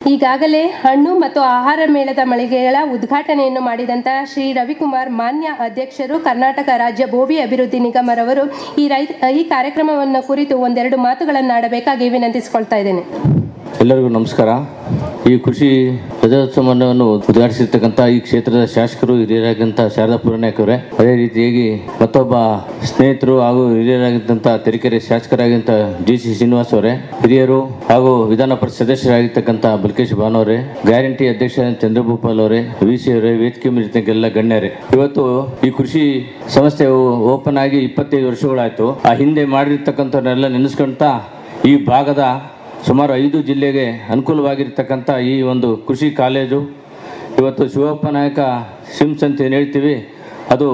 ಈಗಾಗಲೇ ಹಣ್ಣು ಮತ್ತು ಆಹಾರ ಮೇಳದ ಮಳಿಗೆಗಳ ಉದ್ಘಾಟನೆಯನ್ನು ಮಾಡಿದಂತಹ ಶ್ರೀ ರವಿಕುಮಾರ್ ಮಾನ್ಯ ಅಧ್ಯಕ್ಷರು ಕರ್ನಾಟಕ ರಾಜ್ಯ ಬೋವಿ ಅಭಿವೃದ್ಧಿ ನಿಗಮರವರು ಈ ಕಾರ್ಯಕ್ರಮವನ್ನು ಕುರಿತು ಒಂದೆರಡು ಮಾತುಗಳನ್ನಾಡಬೇಕಾಗಿ ವಿನಂತಿಸಿಕೊಳ್ತಾ ಇದ್ದೇನೆ. ಎಲ್ಲರಿಗೂ ನಮಸ್ಕಾರ. ಈ ಕೃಷಿ ರಜೋತ್ಸವವನ್ನು ಉದ್ಘಾಟಿಸಿರ್ತಕ್ಕಂಥ ಈ ಕ್ಷೇತ್ರದ ಶಾಸಕರು ಹಿರಿಯರಾಗಿದ್ದಂಥ ಶಾರದಾ ಪುರಾಣಿಕ್ ಅವರೇ, ಅದೇ ರೀತಿಯಾಗಿ ಮತ್ತೊಬ್ಬ ಸ್ನೇಹಿತರು ಹಾಗೂ ಹಿರಿಯರಾಗಿದ್ದಂಥ ತರೀಕೆರೆ ಶಾಸಕರಾಗಿದ್ದಂಥ GC ಶ್ರೀನಿವಾಸ್ ಅವರೇ, ಹಿರಿಯರು ಹಾಗೂ ವಿಧಾನ ಪರಿಷತ್ ಸದಸ್ಯರಾಗಿರ್ತಕ್ಕಂಥ ಬಲ್ಕೇಶ್ ಬಾನು ಅವರೇ, ಗ್ಯಾರಂಟಿ ಅಧ್ಯಕ್ಷ ಚಂದ್ರಭೂಪಾಲ್ ಅವರೇ, VC ಅವರೇ, ವೇದಿಕೆ ಮೇಲಿರ್ತಕ್ಕೆಲ್ಲ ಗಣ್ಯರೇ, ಇವತ್ತು ಈ ಕೃಷಿ ಸಂಸ್ಥೆ ಓಪನ್ ಆಗಿ 25 ವರ್ಷಗಳಾಯಿತು. ಆ ಹಿಂದೆ ಮಾಡಿರ್ತಕ್ಕಂಥವ್ರನ್ನೆಲ್ಲ ನೆನೆಸ್ಕೊಂತ ಈ ಭಾಗದ ಸುಮಾರು 5 ಜಿಲ್ಲೆಗೆ ಅನುಕೂಲವಾಗಿರ್ತಕ್ಕಂಥ ಈ ಒಂದು ಕೃಷಿ ಕಾಲೇಜು ಇವತ್ತು ಶಿವಪ್ಪ ನಾಯಕ ಸಿಮ್ಸ್ ಅಂತ ಏನು ಹೇಳ್ತೀವಿ, ಅದು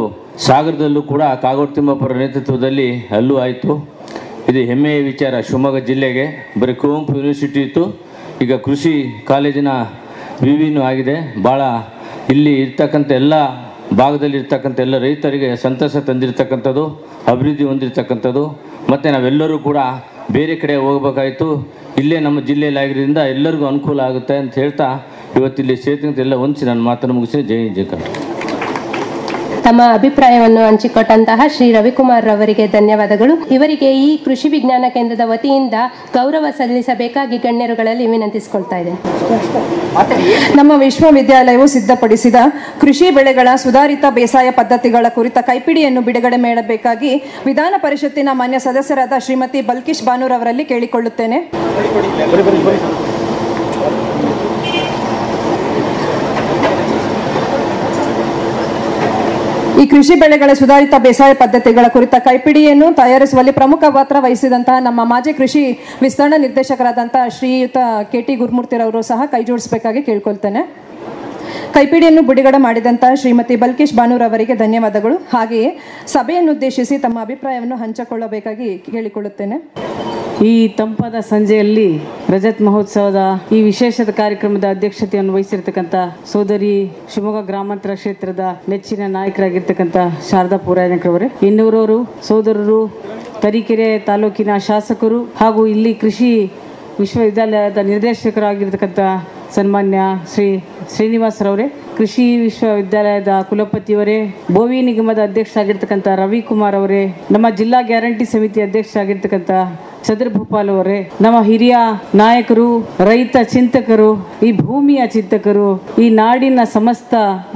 ಸಾಗರದಲ್ಲೂ ಕೂಡ ಕಾಗೋಡು ತಿಮ್ಮಪ್ಪರ ನೇತೃತ್ವದಲ್ಲಿ ಅಲ್ಲೂ ಆಯಿತು. ಇದು ಹೆಮ್ಮೆಯ ವಿಚಾರ. ಶಿವಮೊಗ್ಗ ಜಿಲ್ಲೆಗೆ ಬರೀ ಕುವೆಂಪು ಯೂನಿವರ್ಸಿಟಿ ಇತ್ತು, ಈಗ ಕೃಷಿ ಕಾಲೇಜಿನ ವಿವಿನೂ ಆಗಿದೆ. ಭಾಳ ಇಲ್ಲಿ ಇರ್ತಕ್ಕಂಥ ಎಲ್ಲ ಭಾಗದಲ್ಲಿ ಇರ್ತಕ್ಕಂಥ ಎಲ್ಲ ರೈತರಿಗೆ ಸಂತಸ ತಂದಿರತಕ್ಕಂಥದ್ದು, ಅಭಿವೃದ್ಧಿ ಹೊಂದಿರತಕ್ಕಂಥದ್ದು. ಮತ್ತು ನಾವೆಲ್ಲರೂ ಕೂಡ ಬೇರೆ ಕಡೆ ಹೋಗಬೇಕಾಯಿತು, ಇಲ್ಲೇ ನಮ್ಮ ಜಿಲ್ಲೆಯಲ್ಲಿ ಆಗಿರೋದ್ರಿಂದ ಎಲ್ಲರಿಗೂ ಅನುಕೂಲ ಆಗುತ್ತೆ ಅಂತ ಹೇಳ್ತಾ ಇವತ್ತಿಲ್ಲಿ ಸೇತುವೆ ಎಲ್ಲ ಹೊಂದಿಸಿ ನನ್ನ ಮಾತನ್ನು ಮುಗಿಸಿ ಜೈ ಜಯಕಾರ. ತಮ್ಮ ಅಭಿಪ್ರಾಯವನ್ನು ಹಂಚಿಕೊಟ್ಟಂತಹ ಶ್ರೀ ರವಿಕುಮಾರ್ ಅವರಿಗೆ ಧನ್ಯವಾದಗಳು. ಇವರಿಗೆ ಈ ಕೃಷಿ ವಿಜ್ಞಾನ ಕೇಂದ್ರದ ವತಿಯಿಂದ ಗೌರವ ಸಲ್ಲಿಸಬೇಕಾಗಿ ಗಣ್ಯರುಗಳಲ್ಲಿ ವಿನಂತಿಸಿಕೊಳ್ತಾ ಇದೆ. ನಮ್ಮ ವಿಶ್ವವಿದ್ಯಾಲಯವು ಸಿದ್ಧಪಡಿಸಿದ ಕೃಷಿ ಬೆಳೆಗಳ ಸುಧಾರಿತ ಬೇಸಾಯ ಪದ್ಧತಿಗಳ ಕುರಿತ ಕೈಪಿಡಿಯನ್ನು ಬಿಡುಗಡೆ ಮಾಡಬೇಕಾಗಿ ವಿಧಾನ ಪರಿಷತ್ತಿನ ಮಾನ್ಯ ಸದಸ್ಯರಾದ ಶ್ರೀಮತಿ ಬಲ್ಕೇಶ್ ಬಾನೂರ್ ಅವರಲ್ಲಿ ಕೇಳಿಕೊಳ್ಳುತ್ತೇನೆ. ಈ ಕೃಷಿ ಬೆಳೆಗಳ ಸುಧಾರಿತ ಬೇಸಾಯ ಪದ್ಧತಿಗಳ ಕುರಿತ ಕೈಪಿಡಿಯನ್ನು ತಯಾರಿಸುವಲ್ಲಿ ಪ್ರಮುಖ ಪಾತ್ರ ವಹಿಸಿದಂತಹ ನಮ್ಮ ಮಾಜಿ ಕೃಷಿ ವಿಸ್ತರಣಾ ನಿರ್ದೇಶಕರಾದಂತಹ ಶ್ರೀಯುತ KT ಗುರುಮೂರ್ತಿರವರು ಸಹ ಕೈ ಜೋಡಿಸಬೇಕಾಗಿ ಕೇಳ್ಕೊಳ್ತೇನೆ. ಕೈಪಿಡಿಯನ್ನು ಬಿಡುಗಡೆ ಮಾಡಿದಂತಹ ಶ್ರೀಮತಿ ಬಲ್ಕೇಶ್ ಬಾನೂರ್ ಅವರಿಗೆ ಧನ್ಯವಾದಗಳು. ಹಾಗೆಯೇ ಸಭೆಯನ್ನುದ್ದೇಶಿಸಿ ತಮ್ಮ ಅಭಿಪ್ರಾಯವನ್ನು ಹಂಚಿಕೊಳ್ಳಬೇಕಾಗಿ ಕೇಳಿಕೊಳ್ಳುತ್ತೇನೆ. ಈ ತಂಪಾದ ಸಂಜೆಯಲ್ಲಿ ರಜತ್ ಮಹೋತ್ಸವದ ಈ ವಿಶೇಷದ ಕಾರ್ಯಕ್ರಮದ ಅಧ್ಯಕ್ಷತೆಯನ್ನು ವಹಿಸಿರ್ತಕ್ಕಂಥ ಸೋದರಿ ಶಿವಮೊಗ್ಗ ಗ್ರಾಮಾಂತರ ಕ್ಷೇತ್ರದ ನೆಚ್ಚಿನ ನಾಯಕರಾಗಿರ್ತಕ್ಕಂಥ ಶಾರದಾ ಪುರಾಣಿಕ್ ಅವರೇ, ಇನ್ನೂರವರು ಸೋದರರು, ತರೀಕೆರೆ ತಾಲೂಕಿನ ಶಾಸಕರು ಹಾಗೂ ಇಲ್ಲಿ ಕೃಷಿ ವಿಶ್ವವಿದ್ಯಾಲಯದ ನಿರ್ದೇಶಕರಾಗಿರ್ತಕ್ಕಂಥ ಸನ್ಮಾನ್ಯ ಶ್ರೀನಿವಾಸ್ ರವರೇ, ಕೃಷಿ ವಿಶ್ವವಿದ್ಯಾಲಯದ ಕುಲಪತಿಯವರೇ, ಬೋವಿ ನಿಗಮದ ಅಧ್ಯಕ್ಷರಾಗಿರ್ತಕ್ಕಂಥ ರವಿಕುಮಾರ್ ಅವರೇ, ನಮ್ಮ ಜಿಲ್ಲಾ ಗ್ಯಾರಂಟಿ ಸಮಿತಿ ಅಧ್ಯಕ್ಷರಾಗಿರ್ತಕ್ಕಂಥ ಚಂದ್ರಭೂಪಾಲ್ ಅವರೇ, ನಮ್ಮ ಹಿರಿಯ ನಾಯಕರು, ರೈತ ಚಿಂತಕರು, ಈ ಭೂಮಿಯ ಚಿಂತಕರು, ಈ ನಾಡಿನ ಸಮಸ್ತ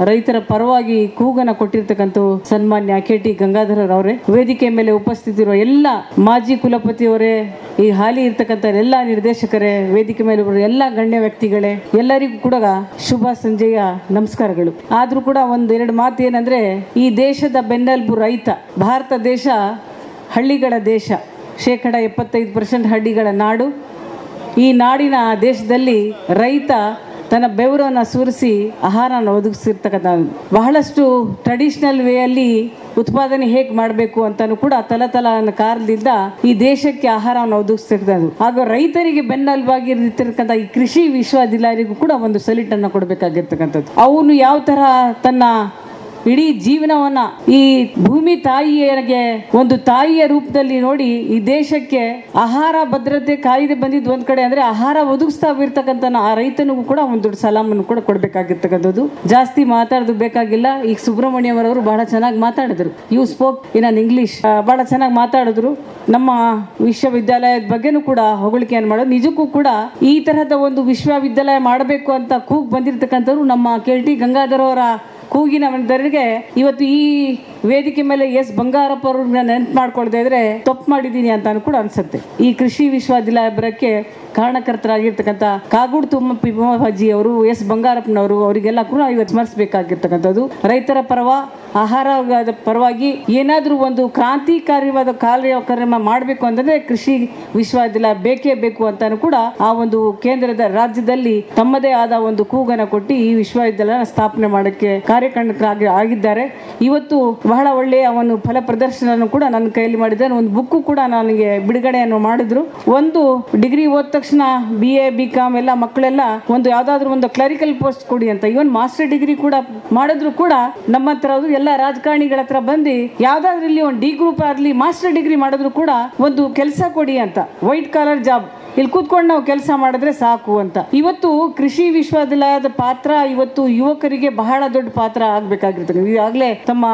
ರೈತರ ಪರವಾಗಿ ಕೂಗನ ಕೊಟ್ಟಿರ್ತಕ್ಕಂಥ ಸನ್ಮಾನ್ಯ KT ಗಂಗಾಧರ ಅವರೇ, ವೇದಿಕೆ ಮೇಲೆ ಉಪಸ್ಥಿತಿರುವ ಎಲ್ಲ ಮಾಜಿ ಕುಲಪತಿಯವರೇ, ಈ ಹಾಲಿ ಇರ್ತಕ್ಕಂಥ ಎಲ್ಲ ನಿರ್ದೇಶಕರೇ, ವೇದಿಕೆ ಮೇಲೆ ಎಲ್ಲ ಗಣ್ಯ ವ್ಯಕ್ತಿಗಳೇ, ಎಲ್ಲರಿಗೂ ಕೂಡ ಶುಭ ಸಂಜೆಯ ನಮಸ್ಕಾರಗಳು. ಆದ್ರೂ ಕೂಡ ಒಂದೆರಡು ಮಾತು ಏನಂದ್ರೆ, ಈ ದೇಶದ ಬೆನ್ನೆಲುಬು ರೈತ. ಭಾರತ ದೇಶ ಹಳ್ಳಿಗಳ ದೇಶ, 75% ಹಳ್ಳಿಗಳ ನಾಡು. ಈ ನಾಡಿನ ದೇಶದಲ್ಲಿ ರೈತ ತನ್ನ ಬೆವರನ್ನು ಸುರಿಸಿ ಆಹಾರನ ಒದಗಿಸಿರ್ತಕ್ಕಂಥ ಬಹಳಷ್ಟು ಟ್ರೆಡಿಷನಲ್ ವೇಯಲ್ಲಿ ಉತ್ಪಾದನೆ ಹೇಗೆ ಮಾಡಬೇಕು ಅಂತಾನು ಕೂಡ ಕಾಲದಿಂದ ಈ ದೇಶಕ್ಕೆ ಆಹಾರವನ್ನು ಒದಗಿಸ್ತಿರ್ತದ್ದು. ಹಾಗೂ ರೈತರಿಗೆ ಬೆನ್ನೆಲುಬಾಗಿ ಇರ್ತಿರ್ತಕ್ಕಂಥ ಈ ಕೃಷಿ ವಿಶ್ವವಿದ್ಯಾಲಯರಿಗೂ ಕೂಡ ಒಂದು ಸಲಿಟನ್ನು ಕೊಡಬೇಕಾಗಿರ್ತಕ್ಕಂಥದ್ದು. ಅವನು ಯಾವ ತರ ತನ್ನ ಇಡೀ ಜೀವನವನ್ನ ಈ ಭೂಮಿ ತಾಯಿಯರಿಗೆ ಒಂದು ತಾಯಿಯ ರೂಪದಲ್ಲಿ ನೋಡಿ ಈ ದೇಶಕ್ಕೆ ಆಹಾರ ಭದ್ರತೆ ಕಾಯ್ದೆ ಬಂದಿದ್ದು ಒಂದ್ ಕಡೆ ಅಂದ್ರೆ, ಆಹಾರ ಒದಗಿಸ್ತಾ ಇರ್ತಕ್ಕಂಥ ಆ ರೈತನಿಗೂ ಕೂಡ ಒಂದು ದೊಡ್ಡ ಸಲಾಮನ್ನು ಕೂಡ ಕೊಡ್ಬೇಕಾಗಿರ್ತಕ್ಕಂಥದ್ದು. ಜಾಸ್ತಿ ಮಾತಾಡೋದು ಬೇಕಾಗಿಲ್ಲ. ಈಗ ಸುಬ್ರಹ್ಮಣ್ಯಂ ಅವರು ಬಹಳ ಚೆನ್ನಾಗಿ ಮಾತಾಡಿದ್ರು. You spoke in an English, ಬಹಳ ಚೆನ್ನಾಗಿ ಮಾತಾಡಿದ್ರು. ನಮ್ಮ ವಿಶ್ವವಿದ್ಯಾಲಯದ ಬಗ್ಗೆನೂ ಕೂಡ ಹೊಗಳಿಕೆಯನ್ನು ಮಾಡೋದು. ನಿಜಕ್ಕೂ ಕೂಡ ಈ ತರಹದ ಒಂದು ವಿಶ್ವವಿದ್ಯಾಲಯ ಮಾಡಬೇಕು ಅಂತ ಕೂಗ್ ಬಂದಿರತಕ್ಕಂಥವ್ರು ನಮ್ಮ KT ಗಂಗಾಧರ್ ಅವರ ಕೂಗಿನ ಮೆರೆಗೆ ಇವತ್ತು ಈ ವೇದಿಕೆ ಮೇಲೆ ಬಂಗಾರಪ್ಪ ಅವ್ರನ್ನ ನೆನಪು ಮಾಡ್ಕೊಳ್ತಾ ಇದ್ರೆ ತಪ್ಪು ಮಾಡಿದ್ದೀನಿ ಅಂತ ಕೂಡ ಅನ್ಸುತ್ತೆ. ಈ ಕೃಷಿ ವಿಶ್ವವಿದ್ಯಾಲಯ ಬರಕ್ಕೆ ಕಾರಣಕರ್ತರಾಗಿರ್ತಕ್ಕಂಥ ಕಾಗೋಡು ತಿಮ್ಮಪ್ಪಾಜಿ ಅವರು, ಬಂಗಾರಪ್ಪನವರು, ಅವರಿಗೆಲ್ಲ ಕೂಡ ಇವತ್ತು ಸ್ಮರಿಸಬೇಕಾಗಿರ್ತಕ್ಕಂಥದ್ದು. ರೈತರ ಆಹಾರದ ಪರವಾಗಿ ಏನಾದರೂ ಒಂದು ಕ್ರಾಂತಿಕಾರಿಯಾದ ಕಾರ್ಯಕ್ರಮ ಮಾಡಬೇಕು ಅಂತಂದ್ರೆ ಕೃಷಿ ವಿಶ್ವವಿದ್ಯಾಲಯ ಬೇಕೇ ಬೇಕು ಅಂತಾನು ಕೂಡ ಆ ಒಂದು ಕೇಂದ್ರದ ರಾಜ್ಯದಲ್ಲಿ ತಮ್ಮದೇ ಆದ ಒಂದು ಕೂಗನ ಕೊಟ್ಟು ಈ ವಿಶ್ವವಿದ್ಯಾಲಯ ಸ್ಥಾಪನೆ ಮಾಡೋಕ್ಕೆ ಕಾರ್ಯಕರ್ತರಾಗಿ ಆಗಿದ್ದಾರೆ. ಇವತ್ತು ಬಹಳ ಒಳ್ಳೆಯ ಒಂದು ಫಲ ಪ್ರದರ್ಶನ ಕೂಡ ನನ್ನ ಕೈಯಲ್ಲಿ ಮಾಡಿದ್ದಾರೆ. ಒಂದು ಬುಕ್ಕು ಕೂಡ ನನಗೆ ಬಿಡುಗಡೆಯನ್ನು ಮಾಡಿದ್ರು. ಒಂದು ಡಿಗ್ರಿ ಓದ ತಕ್ಷಣ BA BCom ಎಲ್ಲ ಮಕ್ಕಳೆಲ್ಲ ಒಂದು ಯಾವ್ದಾದ್ರು ಒಂದು ಕ್ಲರಿಕಲ್ ಪೋಸ್ಟ್ ಕೊಡಿ ಅಂತ, ಇವನ್ ಮಾಸ್ಟರ್ ಡಿಗ್ರಿ ಕೂಡ ಮಾಡಿದ್ರು ಕೂಡ ನಮ್ಮ ಹತ್ರ ಎಲ್ಲ ರಾಜಕಾರಣಿಗಳ ಹತ್ರ ಬಂದು ಯಾವ್ದಾದ್ರು ಇಲ್ಲಿ ಒಂದು D ಗ್ರೂಪ್ ಆಗಲಿ ಮಾಸ್ಟರ್ ಡಿಗ್ರಿ ಮಾಡಿದ್ರು ಕೂಡ ಒಂದು ಕೆಲಸ ಕೊಡಿ ಅಂತ, ವೈಟ್ ಕಾಲರ್ ಜಾಬ್ ಇಲ್ಲಿ ಕೂತ್ಕೊಂಡು ನಾವು ಕೆಲಸ ಮಾಡಿದ್ರೆ ಸಾಕು ಅಂತ. ಇವತ್ತು ಕೃಷಿ ವಿಶ್ವವಿದ್ಯಾಲಯದ ಪಾತ್ರ ಇವತ್ತು ಯುವಕರಿಗೆ ಬಹಳ ದೊಡ್ಡ ಪಾತ್ರ ಆಗ್ಬೇಕಾಗಿರ್ತದೆ. ಈಗಾಗಲೇ ತಮ್ಮ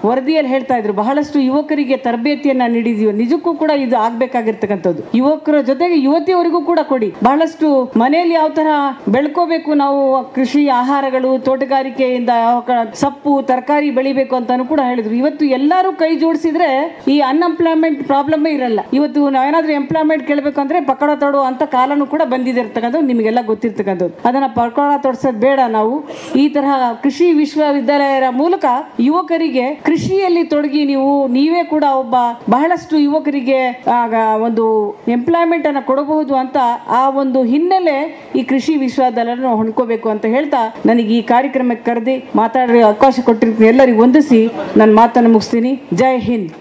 ವರದಿಯಲ್ಲಿ ಹೇಳ್ತಾ ಇದ್ರು, ಬಹಳಷ್ಟು ಯುವಕರಿಗೆ ತರಬೇತಿಯನ್ನ ನೀಡಿದೀವಿ. ನಿಜಕ್ಕೂ ಕೂಡ ಇದು ಆಗ್ಬೇಕಾಗಿರ್ತಕ್ಕಂಥದ್ದು. ಯುವಕರ ಜೊತೆಗೆ ಯುವತಿಯವರಿಗೂ ಕೂಡ ಕೊಡಿ. ಬಹಳಷ್ಟು ಮನೆಯಲ್ಲಿ ಯಾವ ತರ ಬೆಳ್ಕೋಬೇಕು ನಾವು ಕೃಷಿ ಆಹಾರಗಳು, ತೋಟಗಾರಿಕೆಯಿಂದ ಸೊಪ್ಪು ತರಕಾರಿ ಬೆಳಿಬೇಕು ಅಂತಾನು ಕೂಡ ಹೇಳಿದ್ರು. ಇವತ್ತು ಎಲ್ಲರೂ ಕೈ ಜೋಡಿಸಿದ್ರೆ ಈ ಅನ್ಎಂಪ್ಲಾಯ್ಮೆಂಟ್ ಪ್ರಾಬ್ಲಮ್ ಇರಲ್ಲ. ಇವತ್ತು ನಾವೇನಾದ್ರೂ ಎಂಪ್ಲಾಯ್ಮೆಂಟ್ ಕೇಳಬೇಕು ಅಂದ್ರೆ ಪಕೋಡ ತೊಡೋ ಅಂತ ಕಾಲನು ಕೂಡ ಬಂದಿದೆ ಇರ್ತಕ್ಕಂಥದ್ದು, ನಿಮಗೆಲ್ಲ ಗೊತ್ತಿರ್ತಕ್ಕಂಥದ್ದು. ಅದನ್ನ ಪಕೋಡ ತೊಡ್ಸೋದು ಬೇಡ. ನಾವು ಈ ತರಹ ಕೃಷಿ ವಿಶ್ವವಿದ್ಯಾಲಯದ ಮೂಲಕ ಯುವಕರಿಗೆ ಕೃಷಿಯಲ್ಲಿ ತೊಡಗಿ ನೀವೇ ಕೂಡ ಒಬ್ಬ ಬಹಳಷ್ಟು ಯುವಕರಿಗೆ ಒಂದು ಎಂಪ್ಲಾಯ್ಮೆಂಟ್ ಅನ್ನ ಕೊಡಬಹುದು ಅಂತ ಆ ಒಂದು ಹಿನ್ನೆಲೆ ಈ ಕೃಷಿ ವಿಶ್ವವಿದ್ಯಾಲಯವನ್ನು ಹೊಂದ್ಕೋಬೇಕು ಅಂತ ಹೇಳ್ತಾ ನನಗೆ ಈ ಕಾರ್ಯಕ್ರಮಕ್ಕೆ ಕರೆದಿ ಮಾತಾಡೋ ಅವಕಾಶ ಕೊಟ್ಟಿರ್ತೀನಿ. ಎಲ್ಲರಿಗೂ ವಂದಿಸಿ ನನ್ನ ಮಾತನ್ನು ಮುಗಿಸ್ತೀನಿ. ಜೈ ಹಿಂದ್.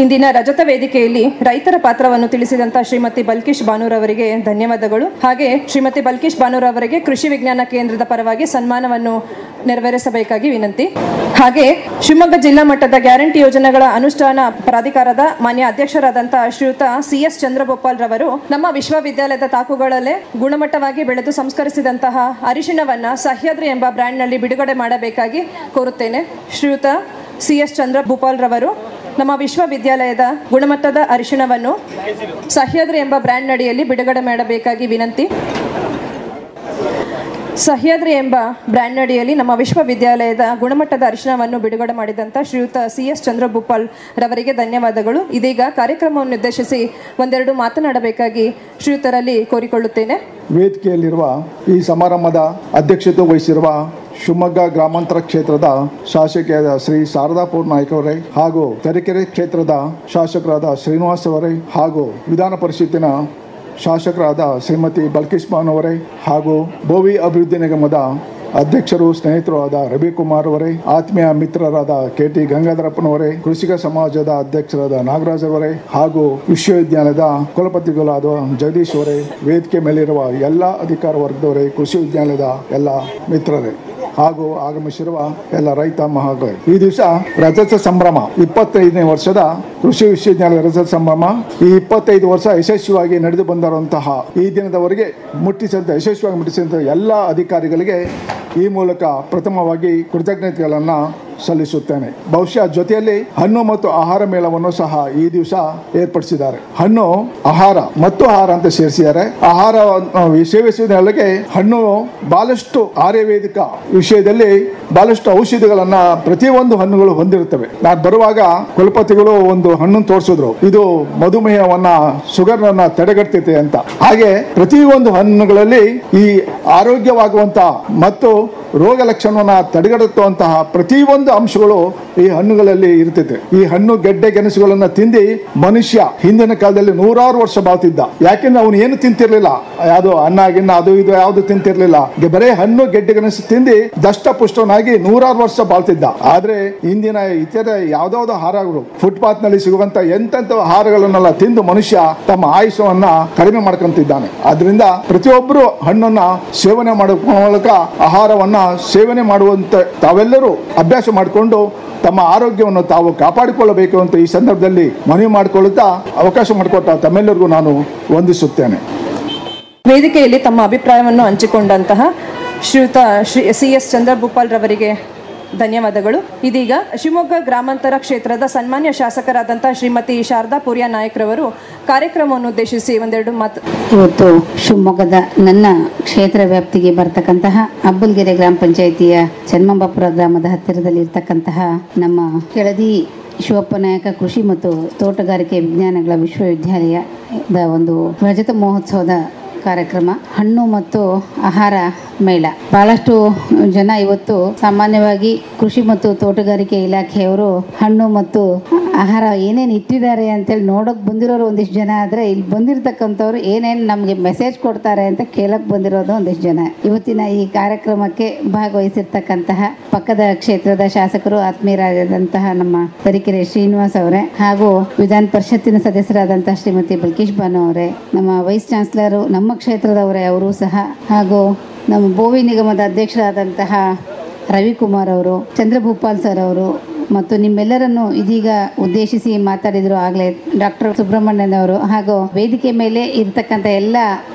ಇಂದಿನ ರಜತ ವೇದಿಕೆಯಲ್ಲಿ ರೈತರ ಪಾತ್ರವನ್ನು ತಿಳಿಸಿದಂತ ಶ್ರೀಮತಿ ಬಲ್ಕೀಶ್ ಬಾನೂರ್ ಅವರಿಗೆ ಧನ್ಯವಾದಗಳು. ಹಾಗೆ ಶ್ರೀಮತಿ ಬಲ್ಕೀಶ್ ಬಾನೂರ್ ಅವರಿಗೆ ಕೃಷಿ ವಿಜ್ಞಾನ ಕೇಂದ್ರದ ಪರವಾಗಿ ಸನ್ಮಾನವನ್ನು ನೆರವೇರಿಸಬೇಕಾಗಿ ವಿನಂತಿ. ಹಾಗೆ ಶಿವಮೊಗ್ಗ ಜಿಲ್ಲಾ ಮಟ್ಟದ ಗ್ಯಾರಂಟಿ ಯೋಜನೆಗಳ ಅನುಷ್ಠಾನ ಪ್ರಾಧಿಕಾರದ ಮಾನ್ಯ ಅಧ್ಯಕ್ಷರಾದಂತಹ ಶ್ರೀಯುತ CS ಚಂದ್ರಗೋಪಾಲ್ ರವರು ನಮ್ಮ ವಿಶ್ವವಿದ್ಯಾಲಯದ ತಾಕುಗಳಲ್ಲೇ ಗುಣಮಟ್ಟವಾಗಿ ಬೆಳೆದು ಸಂಸ್ಕರಿಸಿದಂತಹ ಅರಿಶಿಣವನ್ನ ಸಹ್ಯಾದ್ರಿ ಎಂಬ ಬ್ರ್ಯಾಂಡ್ನಲ್ಲಿ ಬಿಡುಗಡೆ ಮಾಡಬೇಕಾಗಿ ಕೋರುತ್ತೇನೆ. ಶ್ರೀಯುತ CS ಚಂದ್ರಗೋಪಾಲ್ ರವರು ನಮ್ಮ ವಿಶ್ವವಿದ್ಯಾಲಯದ ಗುಣಮಟ್ಟದ ಅರಿಶಿಣವನ್ನು ಸಹ್ಯಾದ್ರಿ ಎಂಬ ಬ್ರ್ಯಾಂಡ್ ಅಡಿಯಲ್ಲಿ ಬಿಡುಗಡೆ ಮಾಡಬೇಕಾಗಿ ವಿನಂತಿ. ಸಹ್ಯಾದ್ರಿ ಎಂಬ ಬ್ರ್ಯಾಂಡ್ ಅಡಿಯಲ್ಲಿ ನಮ್ಮ ವಿಶ್ವವಿದ್ಯಾಲಯದ ಗುಣಮಟ್ಟದ ಅರಿಶಿಣವನ್ನು ಬಿಡುಗಡೆ ಮಾಡಿದಂಥ ಶ್ರೀಯುತ CS ಚಂದ್ರಗೋಪಾಲ್ ರವರಿಗೆ ಧನ್ಯವಾದಗಳು. ಇದೀಗ ಕಾರ್ಯಕ್ರಮವನ್ನು ಉದ್ದೇಶಿಸಿ ಒಂದೆರಡು ಮಾತನಾಡಬೇಕಾಗಿ ಶ್ರೀಯುತರಲ್ಲಿ ಕೋರಿಕೊಳ್ಳುತ್ತೇನೆ. ವೇದಿಕೆಯಲ್ಲಿರುವ ಈ ಸಮಾರಂಭದ ಅಧ್ಯಕ್ಷತೆ ವಹಿಸಿರುವ ಶಿವಮೊಗ್ಗ ಗ್ರಾಮಾಂತರ ಕ್ಷೇತ್ರದ ಶಾಸಕಿಯಾದ ಶ್ರೀ ಶಾರದಾ ಪೂರ್ ನಾಯ್ಕ ಅವರೇ, ಹಾಗೂ ತರೀಕೆರೆ ಕ್ಷೇತ್ರದ ಶಾಸಕರಾದ ಶ್ರೀನಿವಾಸ್ ಅವರೇ, ಹಾಗೂ ವಿಧಾನ ಪರಿಷತ್ತಿನ ಶಾಸಕರಾದ ಶ್ರೀಮತಿ ಬಲ್ಕೀಶ್ ಬಾನು ಅವರೇ, ಹಾಗೂ ಬೋವಿ ಅಭಿವೃದ್ಧಿ ನಿಗಮದ ಅಧ್ಯಕ್ಷರು ಸ್ನೇಹಿತರು ಆದ ರವಿಕುಮಾರ್ ಅವರೇ, ಆತ್ಮೀಯ ಮಿತ್ರರಾದ KT ಗಂಗಾಧರಪ್ಪನವರೇ, ಕೃಷಿಕ ಸಮಾಜದ ಅಧ್ಯಕ್ಷರಾದ ನಾಗರಾಜ್ ಅವರೇ, ಹಾಗೂ ವಿಶ್ವವಿದ್ಯಾಲಯದ ಕುಲಪತಿಗಳಾದ ಜಗದೀಶ್ ಅವರೇ, ವೇದಿಕೆ ಮೇಲಿರುವ ಎಲ್ಲ ಅಧಿಕಾರ ವರ್ಗದವರೇ, ಕೃಷಿ ವಿಜ್ಞಾನದ ಎಲ್ಲ ಮಿತ್ರರೇ, ಹಾಗೂ ಆಗಮಿಸಿರುವ ಎಲ್ಲ ರೈತ ಮಹಾಗಳು. ಈ ದಿವಸ ರಜತ ಸಂಭ್ರಮ 25ನೇ ವರ್ಷದ ಕೃಷಿ ವಿಶ್ವವಿದ್ಯಾಲಯ ರಜತ ಸಂಭ್ರಮ. ಈ 25 ವರ್ಷ ಯಶಸ್ವಿಯಾಗಿ ನಡೆದು ಬಂದಿರುವಂತಹ ಈ ದಿನದವರೆಗೆ ಯಶಸ್ವಿಯಾಗಿ ಮುಟ್ಟಿಸಿದಂತಹ ಎಲ್ಲ ಅಧಿಕಾರಿಗಳಿಗೆ ಈ ಮೂಲಕ ಪ್ರಥಮವಾಗಿ ಕೃತಜ್ಞತೆಗಳನ್ನು ಸಲ್ಲಿಸುತ್ತೇನೆ. ಬಹುಶಃ ಜೊತೆಯಲ್ಲಿ ಹಣ್ಣು ಮತ್ತು ಆಹಾರ ಮೇಳವನ್ನು ಸಹ ಈ ದಿವಸ ಏರ್ಪಡಿಸಿದ್ದಾರೆ. ಹಣ್ಣು ಆಹಾರ ಮತ್ತು ಆಹಾರ ಅಂತ ಸೇರಿಸಿದ್ದಾರೆ. ಆಹಾರ ವಿಶ್ವವಿದ್ಯಾಲಯಕ್ಕೆ ಹಣ್ಣು ಬಹಳಷ್ಟು ಆಯುರ್ವೇದಿಕ ವಿಷಯದಲ್ಲಿ ಬಹಳಷ್ಟು ಔಷಧಿಗಳನ್ನ ಪ್ರತಿಯೊಂದು ಹಣ್ಣುಗಳು ಹೊಂದಿರುತ್ತವೆ. ನಾನು ಬರುವಾಗ ಕುಲಪತಿಗಳು ಒಂದು ಹಣ್ಣನ್ನು ತೋರಿಸಿದ್ರು, ಇದು ಮಧುಮೇಹವನ್ನ ಶುಗರ್ ಅನ್ನ ತಡೆಗಟ್ಟುತ್ತೆ ಅಂತ. ಹಾಗೆ ಪ್ರತಿಯೊಂದು ಹಣ್ಣುಗಳಲ್ಲಿ ಈ ಆರೋಗ್ಯವಾಗುವಂತಹ ಮತ್ತು ರೋಗ ಲಕ್ಷಣವನ್ನ ತಡೆಗಟ್ಟುವಂತಹ ಪ್ರತಿಯೊಂದು ಅಂಶಗಳು ಈ ಹಣ್ಣುಗಳಲ್ಲಿ ಇರ್ತೈತೆ. ಈ ಹಣ್ಣು ಗೆಡ್ಡೆ ಗೆಣಸುಗಳನ್ನ ತಿಂದಿ ಮನುಷ್ಯ ಹಿಂದಿನ ಕಾಲದಲ್ಲಿ 100 ವರ್ಷ ಬಾಳ್ತಿದ್ದ. ಯಾಕೆಂದ್ರೆ ಅವನು ಏನು ತಿಂತಿರ್ಲಿಲ್ಲ, ಯಾವುದು ಅನ್ನ ಗಿನ್ನ ಅದು ಇದು ಯಾವುದು ತಿಂತಿರ್ಲಿಲ್ಲ. ಬರೇ ಹಣ್ಣು ಗೆಡ್ಡೆ ಗೆಣಸು ತಿಂದಿ ದಷ್ಟ ಪುಷ್ಟನಾಗಿ 100 ವರ್ಷ ಬಾಳ್ತಿದ್ದ. ಆದ್ರೆ ಇಂದಿನ ಇತರ ಯಾವ್ದಾವ್ದು ಆಹಾರಗಳು ಫುಟ್ಪಾತ್ ನಲ್ಲಿ ಸಿಗುವಂತ ಎಂತೆಂತ ಆಹಾರಗಳನ್ನೆಲ್ಲ ತಿಂದು ಮನುಷ್ಯ ತಮ್ಮ ಆಯುಷ್ಯವನ್ನ ಕಡಿಮೆ ಮಾಡ್ಕೊಂತಿದ್ದಾನೆ. ಆದ್ರಿಂದ ಪ್ರತಿಯೊಬ್ಬರು ಹಣ್ಣನ್ನ ಸೇವನೆ ಮಾಡುವ ಮೂಲಕ ಆಹಾರವನ್ನ ಸೇವನೆ ಮಾಡುವಂತ ತಾವೆಲ್ಲರೂ ಅಭ್ಯಾಸ ಮಾಡಿಕೊಂಡು ತಮ್ಮ ಆರೋಗ್ಯವನ್ನು ತಾವು ಕಾಪಾಡಿಕೊಳ್ಳಬೇಕು ಅಂತ ಈ ಸಂದರ್ಭದಲ್ಲಿ ಮನವಿ ಮಾಡಿಕೊಳ್ಳುತ್ತಾ ಅವಕಾಶ ಮಾಡಿಕೊಟ್ಟ ತಮ್ಮೆಲ್ಲರಿಗೂ ನಾನು ವಂದಿಸುತ್ತೇನೆ. ವೇದಿಕೆಯಲ್ಲಿ ತಮ್ಮ ಅಭಿಪ್ರಾಯವನ್ನು ಹಂಚಿಕೊಂಡಂತಹ ಶ್ರೀಯುತ CS ಚಂದ್ರಗೋಪಾಲ್ ರವರಿಗೆ ಧನ್ಯವಾದಗಳು. ಇದೀಗ ಶಿವಮೊಗ್ಗ ಗ್ರಾಮಾಂತರ ಕ್ಷೇತ್ರದ ಸನ್ಮಾನ್ಯ ಶಾಸಕರಾದಂತಹ ಶ್ರೀಮತಿ ಶಾರದಾ ಪೂರ್ಯ ನಾಯಕ್ರವರು ಕಾರ್ಯಕ್ರಮವನ್ನು ಉದ್ದೇಶಿಸಿ ಒಂದೆರಡು ಮಾತು. ಇವತ್ತು ಶಿವಮೊಗ್ಗದ ನನ್ನ ಕ್ಷೇತ್ರ ವ್ಯಾಪ್ತಿಗೆ ಬರ್ತಕ್ಕಂತಹ ಅಬ್ಬಲ್ಗೆರೆ ಗ್ರಾಮ ಪಂಚಾಯಿತಿಯ ಚನ್ನಮಾಂಬಾಪುರ ಗ್ರಾಮದ ಹತ್ತಿರದಲ್ಲಿ ಇರ್ತಕ್ಕಂತಹ ನಮ್ಮ ಕೆಳದಿ ಶಿವಪ್ಪ ನಾಯಕ ಕೃಷಿ ಮತ್ತು ತೋಟಗಾರಿಕೆ ವಿಜ್ಞಾನಗಳ ವಿಶ್ವವಿದ್ಯಾಲಯದ ಒಂದು ರಜತ ಮಹೋತ್ಸವದ ಕಾರ್ಯಕ್ರಮ, ಹಣ್ಣು ಮತ್ತು ಆಹಾರ ಮೇಳ. ಬಹಳಷ್ಟು ಜನ ಇವತ್ತು ಸಾಮಾನ್ಯವಾಗಿ ಕೃಷಿ ಮತ್ತು ತೋಟಗಾರಿಕೆ ಇಲಾಖೆಯವರು ಹಣ್ಣು ಮತ್ತು ಆಹಾರ ಏನೇನು ಇಟ್ಟಿದ್ದಾರೆ ಅಂತೇಳಿ ನೋಡೋಕೆ ಬಂದಿರೋರು ಒಂದಿಷ್ಟು ಜನ, ಆದರೆ ಇಲ್ಲಿ ಬಂದಿರತಕ್ಕಂಥವ್ರು ಏನೇನು ನಮಗೆ ಮೆಸೇಜ್ ಕೊಡ್ತಾರೆ ಅಂತ ಕೇಳಕ್ಕೆ ಬಂದಿರೋದು ಒಂದಿಷ್ಟು ಜನ. ಇವತ್ತಿನ ಈ ಕಾರ್ಯಕ್ರಮಕ್ಕೆ ಭಾಗವಹಿಸಿರ್ತಕ್ಕಂತಹ ಪಕ್ಕದ ಕ್ಷೇತ್ರದ ಶಾಸಕರು ಆತ್ಮೀಯರಾದಂತಹ ನಮ್ಮ ತರೀಕೆರೆ ಶ್ರೀನಿವಾಸ್ ಅವರೇ, ಹಾಗೂ ವಿಧಾನ ಪರಿಷತ್ತಿನ ಸದಸ್ಯರಾದಂತಹ ಶ್ರೀಮತಿ ಬಲ್ಕೀಶ್ ಬಾನು ಅವರೇ, ನಮ್ಮ ವೈಸ್ ಚಾನ್ಸಲರು ನಮ್ಮ ಕ್ಷೇತ್ರದವರೇ ಅವರು ಸಹ, ಹಾಗೂ ನಮ್ಮ ಬೋವಿ ನಿಗಮದ ಅಧ್ಯಕ್ಷರಾದಂತಹ ರವಿಕುಮಾರ್ ಅವರು, ಚಂದ್ರಭೂಪಾಲ್ ಸರ್ ಅವರು, ಮತ್ತು ನಿಮ್ಮೆಲ್ಲರನ್ನು ಇದೀಗ ಉದ್ದೇಶಿಸಿ ಮಾತಾಡಿದ್ರು ಆಗಲೇ ಡಾಕ್ಟರ್ ಸುಬ್ರಹ್ಮಣ್ಯನ್ ಅವರು ಹಾಗೂ ವೇದಿಕೆ ಮೇಲೆ ಇರ್ತಕ್ಕಂಥ ಎಲ್ಲ